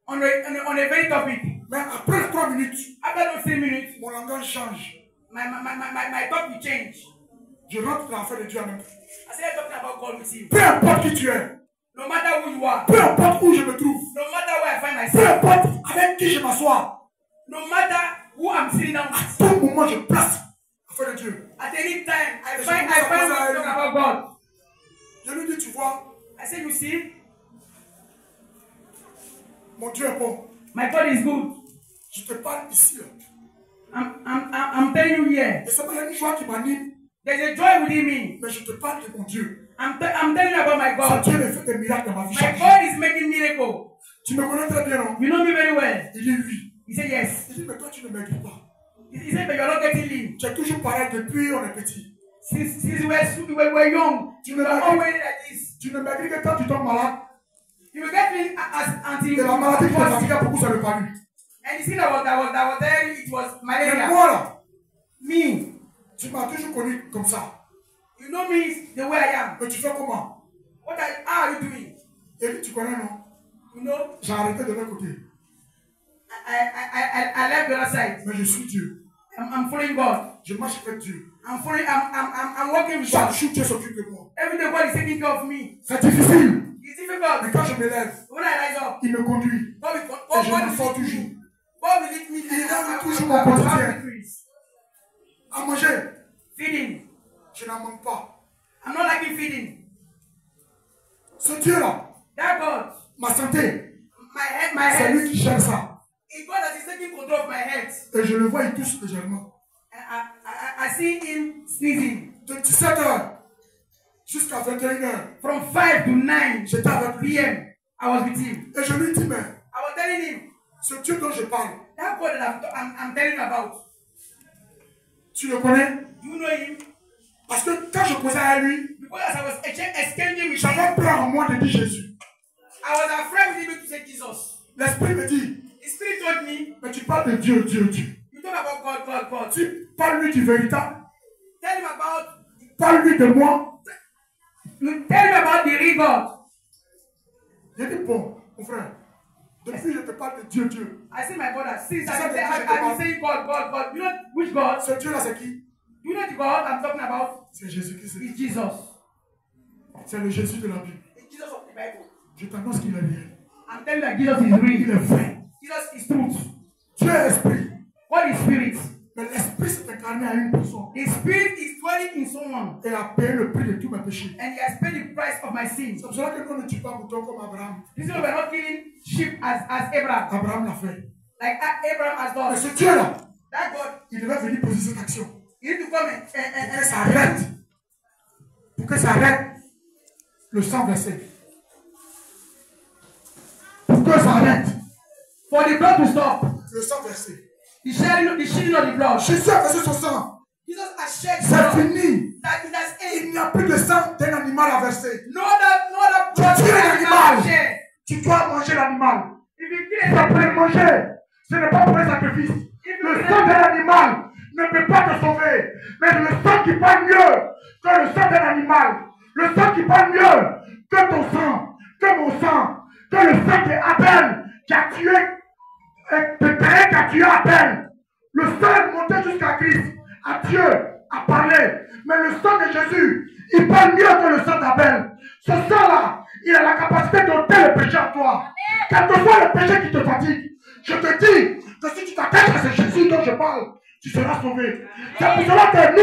on a very topic. Mais après les 3 minutes, After those 3 minutes, mon langage change. my talk will change. Je rentre dans l'affaire de Dieu en même temps. I started talking about God with him. Peu importe qui tu es, No matter who you are, peu importe où je me trouve, no matter where I find peu myself, importe avec qui je m'assois, no matter who I'm sitting down à with, tout moment je place l'affaire de Dieu. at any time I find talking about God. Je lui dis, tu vois, I say, you see, mon Dieu est bon. my God is good. Je te parle ici. Là. I'm telling you here. Et c'est pas une joie qui m'anime, There's a joy within me. mais je te parle de mon Dieu. I'm telling you about my C'est God. Dieu qui fait des miracles dans ma vie. My chaque jour. God is making miracle. Tu me connais très bien, non? You know me very well. Il dit oui. He said yes. Il dit, mais toi tu ne m'aides pas. He said, but you're not getting lean. Tu es toujours pareil depuis on est petit. Since we were young, you were always like this. Tu ne m'aides que quand tu tombes malade. You will get lean until Et la maladie qui t'a fatigué beaucoup, ça ne pas lui. And you see that was there, it was Et malaria. moi là, Me, tu m'as toujours connu comme ça. you know me the way I am. Mais tu fais comment? How are you doing? Et lui, tu connais, non? You know, J'ai arrêté de l'autre côté. I left the other side. Mais je suis Dieu. I'm following God. Je marche avec Dieu. I'm working with Chaque God. jour, Dieu s'occupe de moi. Every day God is taking care of me. C'est difficile. It's difficult. Mais quand je me lève, When I rise up, il me conduit. God Et je m'en will sors lead toujours. me. God will lead me. Il donne toujours I mon will quotidien. have victories. À manger, Feeding. je n'en manque pas. I'm not liking feeding. Ce Dieu-là, That God, ma santé, my c'est health. lui qui gère ça. It's God that is taking control of my health. Et je le vois, il tousse légèrement. I see him sneezing. De 17h Jusqu'à 21h. From 5 to 9 J'étais avec lui. p.m. I was with him. Et je lui dis, mais I was telling him, ce Dieu dont je parle, that God that I'm telling you about, tu le connais? do you know him? Parce que quand je causais à lui, Because as I was exchanging with him, j'avais peur en moi de dire Jésus. I was afraid with him to say Jesus. L'esprit me dit, The Spirit told me, mais tu parles de Dieu, Dieu, Dieu. you talk about God, God, God. Tu parles-lui du véritable. Tell him about, Parle-lui de moi. you tell him about the real God. J'ai dit, bon, mon frère, depuis je te parle de Dieu, Dieu. I say, my brother, since That's I've been saying God, God, God, you know which God? Ce Dieu-là, c'est qui? Do you know the God I'm talking about? C'est Jésus-Christ. It's Jesus. C'est le Jésus de la Bible. It's Jesus of the Bible. Je t'annonce qu'il est réel. I'm telling you that Jesus is Il real. est vrai. Jesus is truth. Dieu est esprit. God is spirit. Mais l'esprit s'est incarné à une personne The spirit is dwelling in someone. et a payé le prix de tous mes péchés. And he has paid the price of my sins. C'est pour cela que nous ne tuons pas moutons comme Abraham. This is why we're not killing sheep as Abraham. Abraham l'a fait. Like Abraham has Mais done. ce Dieu-là, That God, il devait venir poser cette action. you need to come Pour que ça arrête. Pour que ça arrête le sang versé. Pour que ça arrête for the blood to stop. le sang versé. The shedding of the blood. Jésus a versé son sang. Jesus has shed C'est blood. fini. That it has Il ended. n'y a plus de sang d'un animal à verser. No other blood Tu tues can l'animal. shed. Tu dois manger l'animal. If you Tu kill dois it, pas le manger. Ce n'est pas pour un sacrifice. Le sang d'un animal ne peut pas te sauver. Mais le sang qui parle mieux que le sang d'un animal. Le sang qui parle mieux que ton sang, que mon sang, que le sang d'Abel qui a tué, de Caïn qui a tué Abel. Le sang est monté jusqu'à Christ, à Dieu, à parler. Mais le sang de Jésus, il parle mieux que le sang d'Abel. Ce sang-là, il a la capacité d'ôter le péché en toi. Quel que soit le péché qui te fatigue, je te dis que si tu t'attaches à ce Jésus dont je parle, tu seras sauvé. C'est pour cela que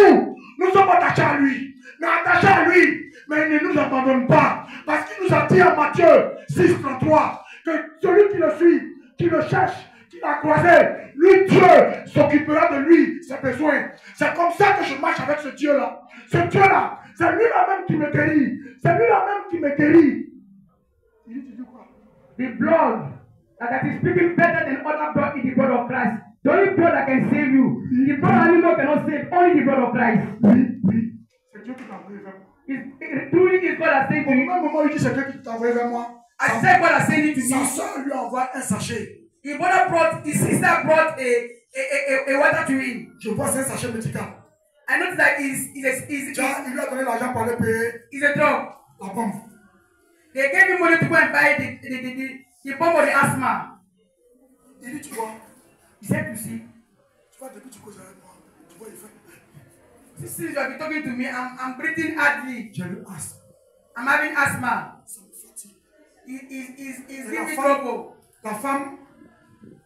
nous sommes attachés à lui. Mais attachés à lui, mais il ne nous abandonne pas. Parce qu'il nous a dit en Matthieu 6:33 que celui qui le suit, qui le cherche, qui l'a croisé, lui, Dieu, s'occupera de lui, ses besoins. C'est comme ça que je marche avec ce Dieu-là. Ce Dieu-là, c'est lui-là même qui me guérit. C'est lui-là même qui me guérit. Il dit, tu dis quoi? the blood that is speaking better than other blood is the blood of Christ. The only blood that can save you. The blood of animal cannot save, only the blood of Christ. Oui, oui. C'est Dieu qui t'a envoyé vers moi. Truly is God has saved Au you. même moment où il dit c'est Dieu qui t'a envoyé vers moi, I said God has sent it to sa me. soeur lui envoie un sachet. His sister brought a water to him. Je vois c'est un sachet médical. I noticed that Il lui a donné l'argent pour aller payer is a drug. la bombe. They gave him money to go and buy the bomb for the asthma. Il dit, tu vois, He said, you see, depuis que tu causes avec moi, tu vois, il fait. since you have been talking to me, I'm breathing hardly. J'ai le asthme. I'm having asthma. Ça me fatigue. He's Et giving me trouble. la femme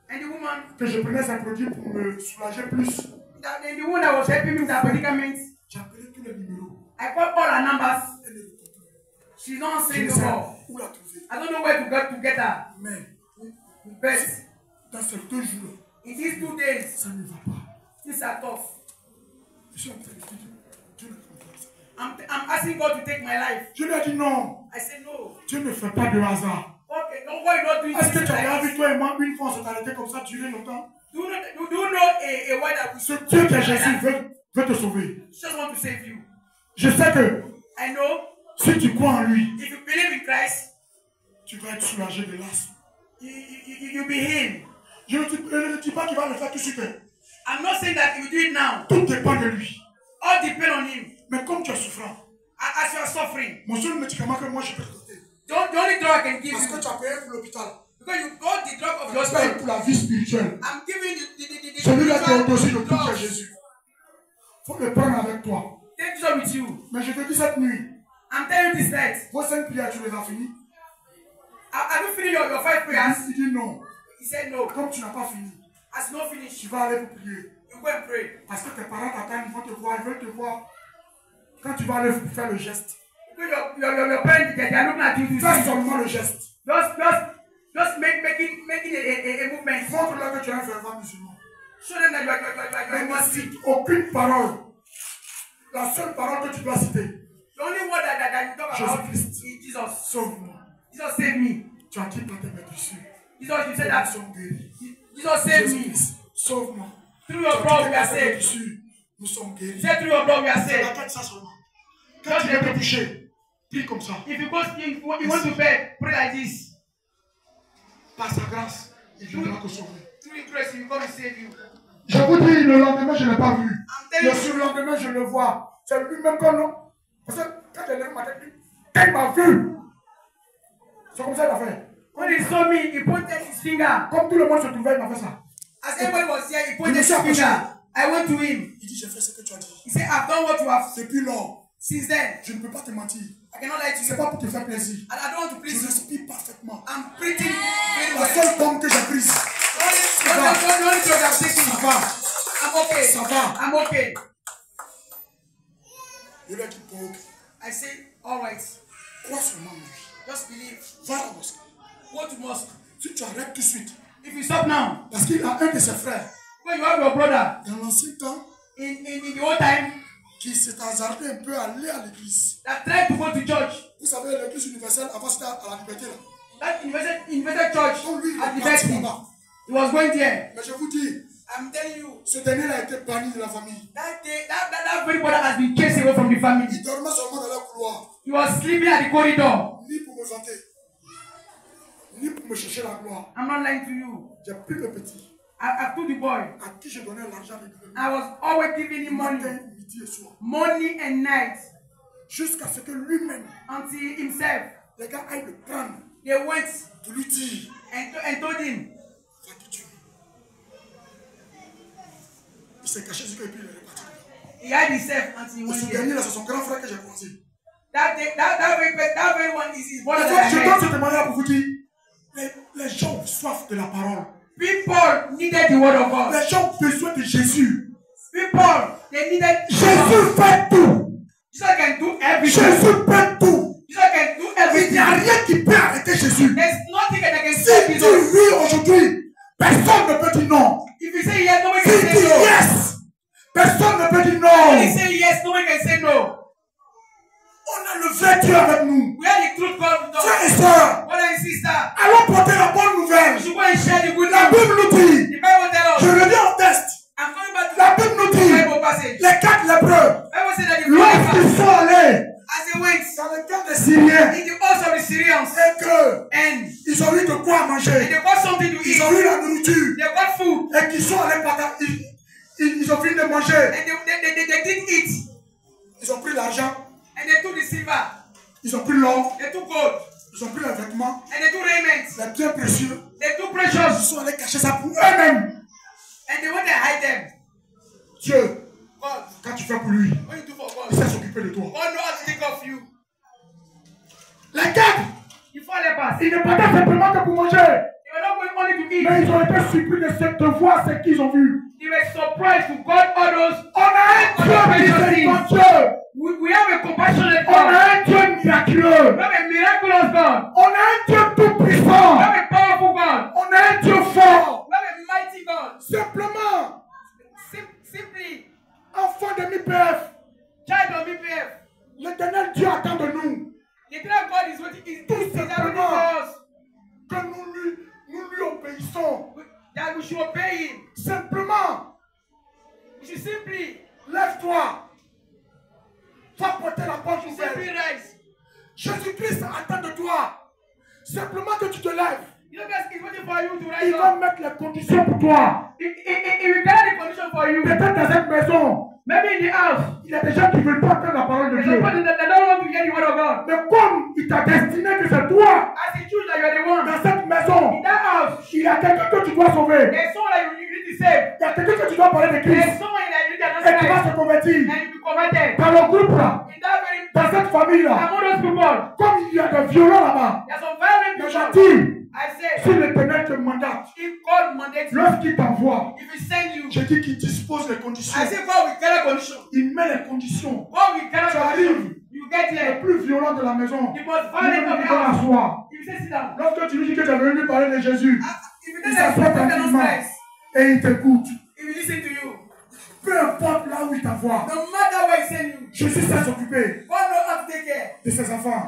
And the woman, que je prenais ses produits pour me soulager plus, and the woman that was helping me with her medicaments, j'ai appelé tous les numéros. I called all her numbers. Elle ne répond plus. She's not Je saying ne no sais more. où la trouver. I don't know where to get her. Mais But dans ces 2 jours, in these 2 days, ça ne va pas. things are tough. Je suis en train de dire, Dieu ne fait pas ça. I'm asking God to take my life. Je lui ai dit non. I said no. Dieu ne fait pas de hasard. Okay, don't worry, not doing Est-ce que things tu as like vu this. toi et moi une fois on s'est arrêté comme ça, durer longtemps? Do you know a way that we Ce Dieu qui est Jésus veut te sauver. just want to save you? Je sais que I know si tu crois en lui, if you believe in Christ, tu vas être soulagé de l'asthme. you'll be healed. Je ne dis pas qu'il va le faire tout de suite. I'm not saying that if you do it now, Tout dépend de lui. all depend on him. Mais comme tu es souffrant, As you are suffering, mon seul médicament que moi je peux te donner, the only drug I can give parce que you, tu as payé pour l'hôpital, because you got the drug of tu your payes spirit, pour la vie spirituelle. I'm giving you the Celui-là qui est au-dessus de tout, drugs. c'est Jésus. Il faut le prendre avec toi. Take this with you. Mais je te dis cette nuit, I'm telling you this night. vos 5 prières, tu les as finies? Have you finished your 5 prayers? Il dit non. He said no. Comme tu n'as pas fini, As you not finished, tu vas aller pour prier. you go and pray. Parce que tes parents t'attendent, ils vont te voir, ils veulent te voir. Quand tu vas aller faire le geste, Because your parents, they are looking at you to fais see. seulement le geste. Just making a movement. Montre-leur que tu es un fervent musulman. Show them that you are Mais ne Muslim. cite aucune parole. La seule parole que tu dois citer, The only word that you talk about is Jesus. Sauve-moi. Jesus save me. Tu as dit pas te mettre dessus. Jesus, you said that. Nous sommes guéris. Jesus save me. Sauve-moi. Through your blood we are saved. Dessus. Nous sommes guéris. Say through your blood we are C'est la saved. tête ça seulement. Quand tu viens te toucher, prie comme ça. If you want to bed, pray like this. Par sa grâce, il viendra te sauver. Through His grace, He will come and save you. Je vous dis, le lendemain, je ne l'ai pas vu. I'm telling Le you. surlendemain, je le vois. C'est lui-même comme nous. Parce que quand il a levé ma tête, il m'a vu. C'est comme ça qu'il a fait. When He saw me, He pointed His finger. Comme tout le monde se trouvait, il m'a fait ça. As everybody was here, He pointed His finger. I went to Him. Il dit, j'ai fait ce que tu as dit. He said, I've done what you have. Depuis lors, Since then, je ne peux pas te mentir. I cannot lie to Ce n'est you. pas pour te faire plaisir. And I don't want to Je please you. respire parfaitement. I'm breathing very La well. seule pomme que j'ai prise, The only drug I'm taking. ça va. I'm okay. Ça va. I'm okay. Je lui ai dit, bon, ok. I say, all right. Crois seulement en lui. Just believe. Va à la mosquée. Go to mosque. Si tu arrêtes tout de suite, If you stop now, parce qu'il a un de ses frères, when you have your brother dans l'ancien temps, in the old time qui s'est hasardé un peu à aller à l'église. that tried to go to church, Vous savez, l'église universelle, avant c'était à la liberté là. that invented church Donc lui, il at est the parti Vestine. là-bas. He was going there. Mais je vous dis, I'm telling you, ce dernier a été banni de la famille. that day, that very brother has been chased away from the family. Il dormait seulement dans le couloir. He was sleeping at the corridor. Ni pour me vanter, ni pour me chercher la gloire. I'm not lying to you. J'ai pris le petit, I told the boy, à qui je donnais l'argent régulièrement. I was always giving him money, Matin, midi et soir. morning and night, Jusqu'à ce que lui-même, until himself, les gars aillent le prendre they went pour lui dire, and told him, va te tuer. Il s'est caché jusqu'à et puis il est reparti. he had himself until he Et went ce there. dernier là, c'est son grand frère que j'ai croisé. That very one is his brother Je that I donne met. ce témoignage pour vous dire, les gens ont soif de la parole. People needed the word of God. Les gens ont besoin de Jésus. People, they needed Jésus fait tout. Jesus can do everything. Jésus fait tout. Jesus can do Il everything. n'y a rien qui peut arrêter Jésus. There's nothing that can Si stop tu dis Jesus. oui aujourd'hui, personne ne peut dire non. If you say yes, nobody Si can tu say dis no. yes, personne ne peut dire When you non. say yes, nobody can say no. On a le vrai Dieu avec nous. We are the truth God with Frères us. et sœurs, Brother and sister, allons porter la bonne we nouvelle. should go and share the good La news. Bible nous dit, The Bible tells je us. reviens au test. I'm coming back to La Bible nous the dit, Bible passage. les 4 lépreux, Bible said that the lorsqu'ils sont allés as they went dans le camp des Syriens in the house of the Syrians et and qu'ils ont eu de quoi manger, they got something to ils ont eat, eu la nourriture they got food, et qu'ils sont allés partager, ils ont fini de manger, and they didn't eat, ils ont pris l'argent, and they took the silver, ils ont pris l'or, they took gold, ils ont pris les vêtements, and they took raiment, les biens précieux, they took ils precious, sont allés cacher ça pour eux-mêmes. and they went and hide them. Dieu, God, quand tu fais pour lui, what you do for il God? sait s'occuper de toi. God knows how to think of you. Les 4, The four lepers, ils ne partaient simplement que pour manger, they were not going only to eat. mais ils ont été surpris de voir ce qu'ils ont vu. They were surprised to God all those. On a un Dieu miséricordieux. We have a compassionate On God. a un Dieu miraculeux. We have a miraculous God. On a un Dieu tout We puissant. have a powerful God. On a un Dieu fort. We have a mighty God. Simplement, Simply, enfant de MIPF, child of BPF. l'éternel Dieu attend de nous The eternal God is waiting. Is waiting simplement for us. que nous lui obéissons. That we should obey Him. Simplement, We should simply lève-toi. Va porter la bonne simply nouvelle. rise. Jésus-Christ attend de toi. Simplement que tu te lèves. You know, God is waiting for you to rise Il va up. mettre les conditions pour toi. He will gather the condition for you. Peut-être dans cette maison, Maybe in the house, il y a des gens qui ne veulent pas entendre la parole de there's Dieu. a person that don't want to hear the word of God. Mais comme il t'a destiné que c'est toi, As He choose that you are the one. dans cette maison, In that house, il y a quelqu'un que tu dois sauver. there's someone that you need to save. Il y a quelqu'un que tu dois parler de There's Christ. someone that you need to Et tu vas announce se convertir. and you be converted. Dans le groupe là, In that very dans cette famille là, among those people, comme il y a des violents là-bas, there's some violent mais people. je dis, I say, si l'éternel te mandate, if God mandates you, lorsqu'il t'envoie, if He sends you, je dis qu'il dispose les conditions. I say God will gather condition. Il met les conditions. God will gather Tu condition. arrives, You get le here. plus violent de la maison, The most il violent of lui the donne à house. soi. If you say sit down, Lorsque tu lui dis que tu es venu lui parler de Jésus, if you il tell them s'assoit to tranquillement Christ, et il t'écoute. He will listen to you. Peu importe là où il t'envoie, No matter where He sends you, Jésus sait s'occuper. God knows how to take de ses enfants.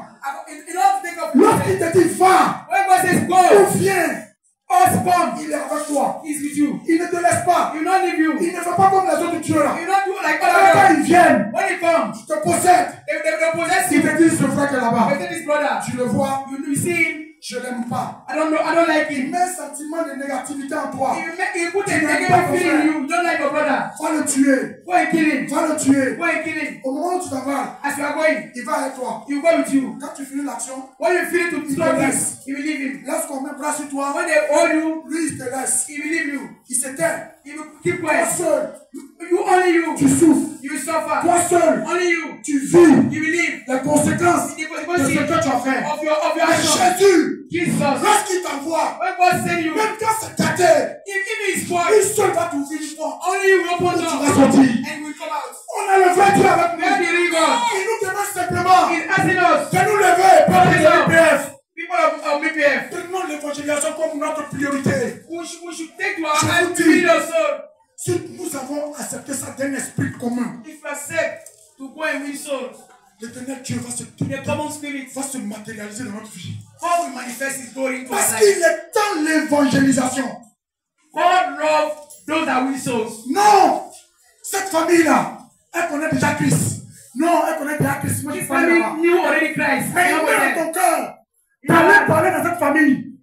You don't think of Lorsqu'il te dit va, when God says ou go, viens, us come, il est avec toi. He's with you. Il ne te laisse pas. He will not leave you. Il ne fait pas comme les autres dieux là. He will not do like Quand other ils viennent, girls. When he comes, ils te possèdent. they possess Ils you. te disent ce frère qui est là-bas. They say this brother, Tu le vois, you see him, je l'aime pas. I don't like Il him. met un sentiment de négativité en toi. He put a negative feeling in you. You don't like your brother. Va le tuer. Go and kill him. Va le tuer. Go and kill him. Au moment où tu t'en vas, As you are going, il va avec toi. he will go with you. Quand tu finis l'action, When you feel it to Il stop te him, laisse. he will leave him. lorsqu'on met bras sur toi, When they hold you, lui il te laisse. he will leave you. Il s'éteint. He will keep Toi quiet. seul, You only you. tu souffres. You will suffer. Toi seul, Only you. tu vis You will live. les conséquences The de ce que consequences tu as fait. of your Mais action. Jésus, Jesus. lorsqu'il t'envoie, When God send you, même quand c'est gâté, if he is for lui seul va t'ouvrir une porte. only you will open Tu door vas sortir. and will come out. On a le vrai Dieu avec We are nous. the real God. Il nous demande simplement He's asking us, de nous lever par les EPF. people of BPF, Prenons l'évangélisation comme notre priorité. we should take to our Je hands vous to dis. lead our soul. Si nous avons accepté ça d'un esprit commun, If you accept to go and win souls, l'éternel Dieu the common spirit, va se matérialiser dans notre vie. God will manifest His glory into our Parce life. qu'il est dans l'évangélisation. God loves those that win souls. Non! Cette famille-là, elle connaît déjà Christ. Non, elle connaît déjà Christ. Moi, je This suis pas là-bas. family knew already Christ. Mais il Now met with dans them. ton cœur d'aller parler dans cette famille.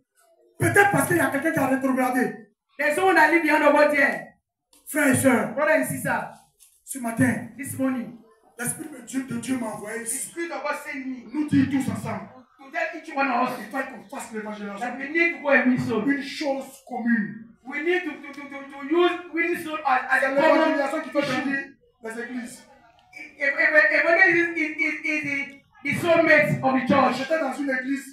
Peut-être parce qu'il y a quelqu'un qui a rétrogradé. There's someone that live behind over there. Frères et sœurs, Brother and sister, ce matin, this morning, l'Esprit de Dieu m'a envoyé the ici. Spirit of God sent me Nous dire tous ensemble. to tell each one of us Il faut qu'on fasse l'évangélisation. that we need to go and win souls. Une chose commune. We need to use winning souls as C'est a common l'évangélisation qui fait issue. grandir les églises. Evangelism is the soulmate of the church. J'étais dans une église,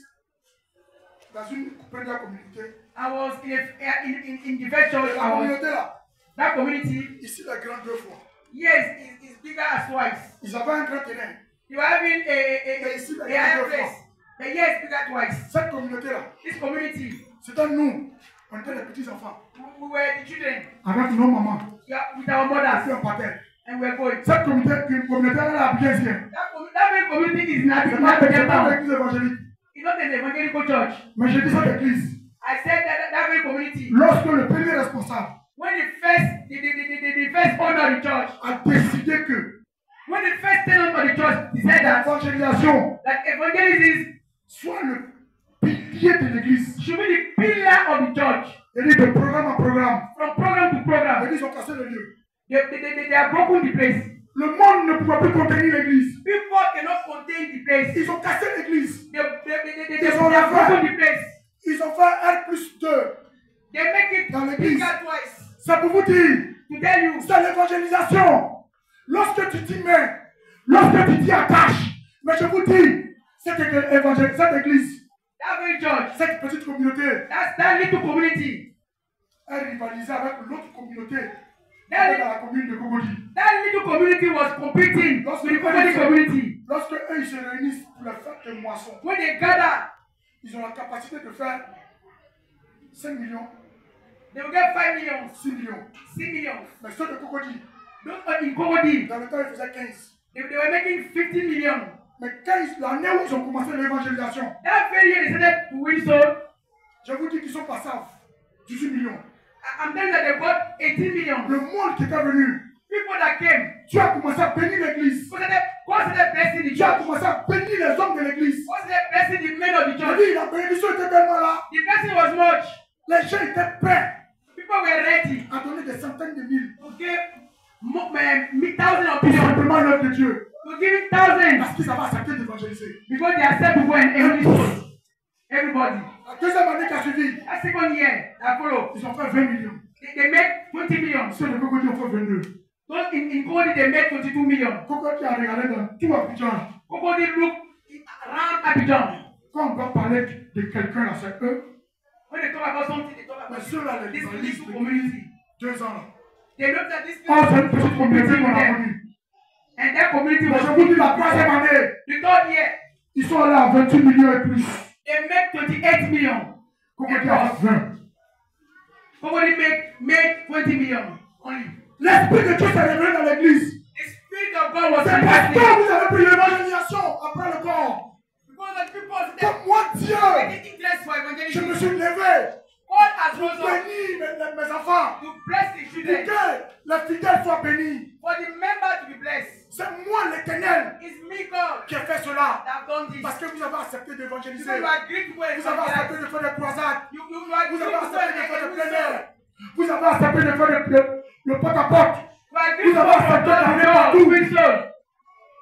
dans une première communauté. I was in the first church. La communauté là, That community, ici la grande deux fois. yes, is bigger as twice. Ils avaient un grand terrain. You are having a higher place. But yes, bigger twice. Cette communauté là, This community, c'était nous. On était les petits enfants. we were the children. Avec nos mamans. Yeah, with our mothers, Puis on partait. and we were going. Cette communauté là, elle a bien fait. That very community is not C'est not pas town. l'église évangélique. It's not an evangelical church. Mais j'ai dit cette église. I said that very community, Lorsque le premier responsable when the first owner of the church, a décidé que when the first tenant of the church decided l'évangélisation that evangelism soit le pilier de l'église, should be the pillar of the church, il dit de programme en programme, from program to program, ils ont cassé le lieu. they are broken the place. Le monde ne pouvait plus contenir l'église. People cannot contain the place. Ils ont cassé l'église. They have broken the place. Ils ont fait R+2 They make it dans l'église. bigger twice. C'est pour vous dire, To tell you, c'est l'évangélisation. Lorsque tu dis mais, lorsque tu dis attache, mais je vous dis, cette église, that very church, cette petite communauté, that little community, elle rivalisait avec l'autre communauté dans that, la commune de Kogodi. that little community was competing with the Kogodi community. Lorsque eux ils se réunissent pour la fête de moisson, When they gather, ils ont la capacité de faire 5 millions, they will get 5 million, 6 millions. 6 million. Mais ceux de Kogodi, Those in Kogodi, dans le temps, ils faisaient 15. they were making 15 million. Mais l'année où ils ont commencé l'évangélisation, That very year they started to win soul. je vous dis qu'ils sont passés à 18 millions. I'm telling you that they got 18 million. Le monde qui était venu, People that came, tu as commencé à bénir l'église. God started blessing the Tu as church. commencé à bénir les hommes de l'église. God started blessing the men of the Je church. dis, la bénédiction était tellement là. The blessing was much. Les gens étaient prêts People were ready à donner des centaines de mille. to give thousands of Pour people, simplement l'œuvre de Dieu. to give thousands, Parce qu'ils avaient accepté d'évangéliser. because they accept to go and every soul. Everybody. La deuxième année qui a suivi, That second year, that follow, ils ont fait 20 millions. they make 20 million. Ceux de Kogodi ont fait 22. Those in Kogodi, they make 22 million. Kogodi a regardé dans tout Abidjan. Kogodi look around Abidjan. Quand on va parler de quelqu'un là, c'est eux. When they talk about something, they talk Mais about ceux-là, les this journalistes, little community. 2 ans là. They looked at this Ah, c'est une little petite communauté qu'on a there. connue. And that community Mais was je vous dis, la troisième année, the third year. ils sont allés à 28 millions et plus. They make 28 million. Kogodi a fait 20. Kogodi made 20 million only. L'esprit de Dieu s'est révélé dans l'église. The Spirit of God was C'est parce manifesting. que vous avez pris l'évangélisation après le corps. Que moi, Dieu, Making interest for je evangelism. me suis levé God has pour rose up bénir mes enfants. to bless the Pour children. que les fidèles soient bénis. For the member to be blessed. C'est moi, l'Éternel, It's me, God, qui ai fait cela. that have done this. Parce que vous avez accepté Because d'évangéliser. you are great way. Vous avez accepté de faire des croisades. You are Vous great avez accepté de faire des plein way. air. Vous avez accepté de faire le porte-à-porte. You are Vous great avez accepté d'aller way. partout.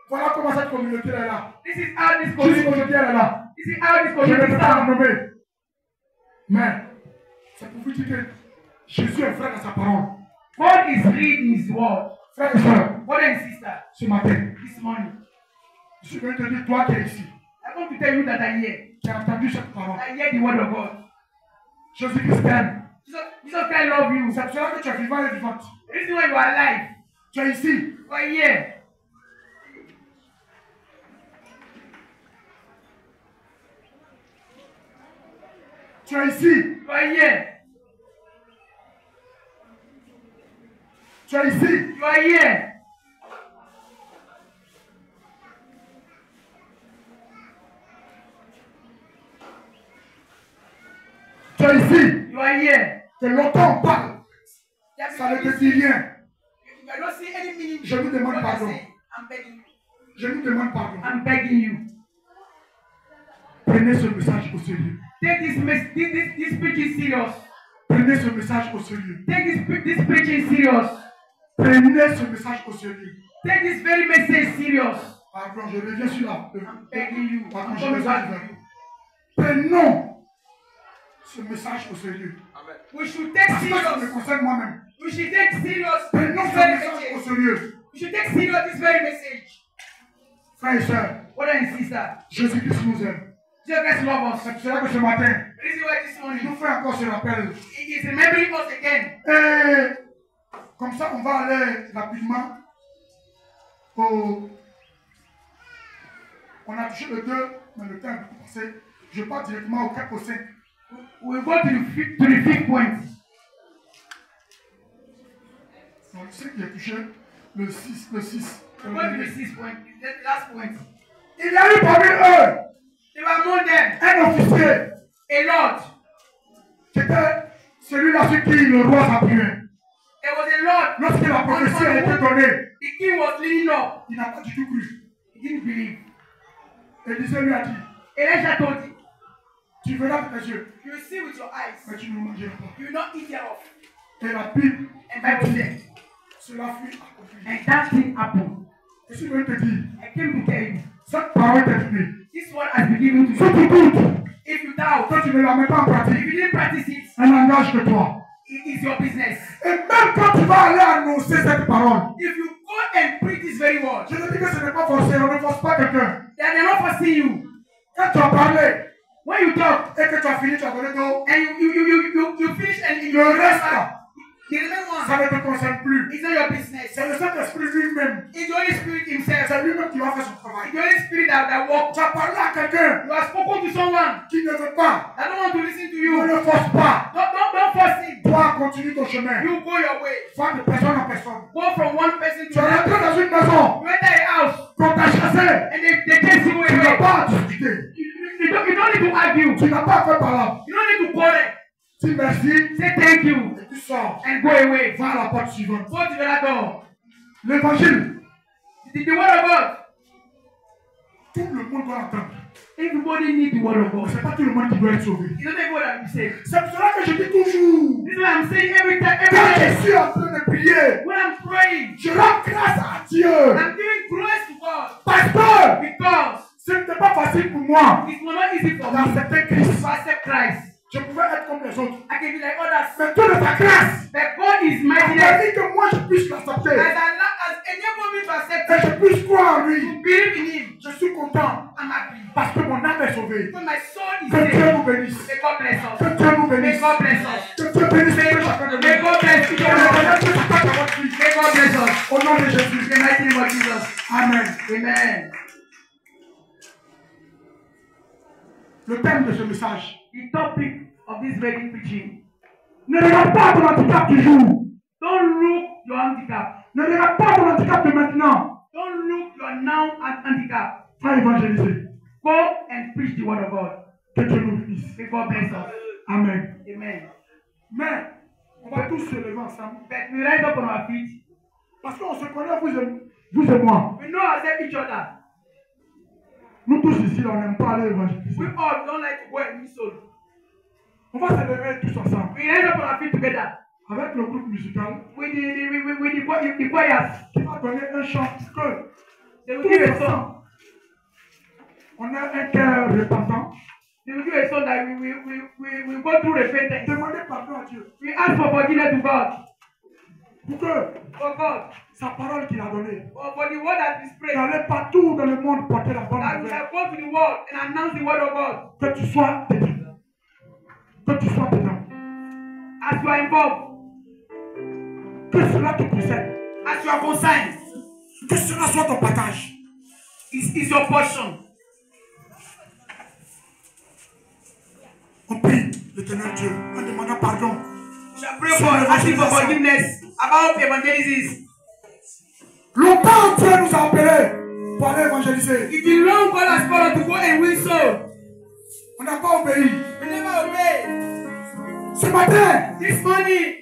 Voilà comment cette communauté est là. This is how this Juste community. aujourd'hui, elle est là. This is how this Je ne community peux pas la stands. nommer. Mais c'est pour vous dire que Jésus est frère à sa parole. God is reading His word. Frère et soeur, Brother and sister, ce matin, this morning, je suis venu te dire, toi qui es ici, I want to tell you that I hear. qui as entendu cette parole, I hear the word of God. Jésus-Christ t'aime. Jesus Christ love you. C'est pour cela que tu es vivant et vivante. The reason why you are alive, Tu es ici. you are here. Tu es ici. You are here. Tu es ici. You are here. Tu es ici. You are here. Que longtemps on parle. Just Ça ne because te dit rien. you don't see any meaning. Je vous demande What I pardon. say, I'm begging you. Je vous demande pardon. I'm begging you. Prenez ce message au sérieux. Take this preaching serious. Prenez ce message au sérieux. Take this preaching serious. Prenez ce message au sérieux. Take this very message serious. Pardon, je reviens sur la. I'm begging you. Pardon, I'm je coming reviens back sur to la. you. Prenons ce message au sérieux. We should take Parce que ça me serious. concerne moi-même. We should take serious Prenons this ce very message au message. sérieux. We should take serious this very message. Frères et sœurs, Brother and sister, Jésus-Christ nous aime. Jesus Christ love us. C'est pour cela que ce matin, The reason why this il morning nous fait encore ce rappel. He is remembering us again. Et comme ça, on va aller rapidement au. On a touché le 2, mais le temps est beaucoup passé. Je pars directement au 4 au 5. We'll go to the fifth point. Donc, le 5 qui a touché le 6. Le 6. We'll go to the sixth point, the last point. Il y a eu parmi eux They were among them un officier a lord. qui était celui-là sur qui le roi s'appuyait. There was a lord. Lorsque la prophétie a été donnée, The king was leaning up. il n'a pas du tout cru. He didn't believe. Élisée lui a dit, Elijah told him, tu verras avec tes yeux, you will see with your eyes. mais tu ne mangeras pas. You will not eat thereof. Et la Bible, And Bible said, cela fut accompli. and that thing happened. Je suis venu te dire, I came to tell you, cette parole est finie. this word has been given to Si you. tu doutes, If you doubt, toi tu ne la mets pas en if pratique, you didn't practice it, elle engage que toi. it is your business. Et même quand tu vas aller annoncer cette parole, If you go and preach this very word, je te dis que ce n'est pas forcé, on ne force pas quelqu'un. then they're not forcing you. Quand tu as parlé When you talk et que tu as fini, tu as donné ton. and you finish and you Le reste là, the remaining ça one, ne te concerne plus. it's not your business. C'est le Saint-Esprit lui-même. It's the Holy Spirit Himself. C'est lui-même qui va faire son It's travail. the Holy Spirit that walks. Tu as parlé à quelqu'un You have spoken to someone qui ne veut pas. that don't want to listen to Ne you. le force pas. Don't force it. Toi, continue ton chemin. You go your way. Va de personne en personne. Go from one person Tu to es rentré another. dans une maison You enter a house qu'on t'a chassé. and they chase you Tu n'as away. pas à discuter. You don't need to argue. Tu n'as pas fait parler. You don't need to quarrel. Dis merci Say thank you et tu sors. and go away. Va à la porte suivante. Go to the other door. L'évangile, The word of God. tout le monde doit l'entendre. Everybody needs the word of Ce God. n'est pas tout le monde qui doit être sauvé. It's not everyone that will be saved. C'est pour cela que je dis toujours, This is what I'm saying every time, every quand day. je suis en train de prier, When I'm praying, je rends grâce à Dieu. I'm giving praise to God Parce que because ce n'était pas facile pour moi it was not easy for me d'accepter Christ. to accept Christ. Je pouvais être comme les autres. I can be like others. Mais Dieu de ta grâce But God is a mighty permis que moi je puisse l'accepter. has enabled me to accept Et je puisse croire en lui. to believe in Him. Je suis content I'm happy. parce que mon âme est sauvée. Because my soul is Que Dieu saved. nous bénisse. May God bless us. Que Dieu nous May bénisse. God bless us. Que Dieu bénisse chacun de nous. May God bless each Que one of us. Dieu s'attaque à votre vie. May God bless us. Au nom de In Jésus. the mighty name of Jesus. Amen. Amen. Le thème de ce message. The topic of this very preaching. Ne regarde pas ton handicap du jour. Don't look your handicap. Ne regarde pas ton handicap de maintenant. Don't look your now handicap. Va évangéliser. Go and preach the word of God. Que Dieu nous bénisse. May God bless us. Amen. Amen. Mais, on va tous se lever ensemble. But we rise up on our feet. Parce qu'on se connaît, vous et moi. We know ourselves each other. Nous tous ici, on n'aime pas aller évangéliser. We all don't like to go and win souls. On va se lever tous ensemble. We rise up on our feet together. Avec le groupe musical. With the choirs. Qui va donner un chant que They will give a song. On a un cœur repentant. They will give a song that we go through repentance. Demandez pardon à Dieu. We ask for forgiveness to God. Pour que For God. sa parole qu'il a donnée. For the word that is prayed. D'aller partout dans le monde porter la bonne That we nouvelle. have gone to the world and announce the word of God. Que tu sois dedans. Que tu sois dedans. As you are involved. Que cela te concerne. As you are concerned. Que cela soit ton partage. Is your portion. On prie l'éternel Dieu en demandant pardon. We shall pray for asking for forgiveness about evangelism. Longtemps Dieu nous a appelés pour aller évangéliser. It is long God has called us to go and win souls. On n'a pas obéi. We never obey. Ce matin, This morning,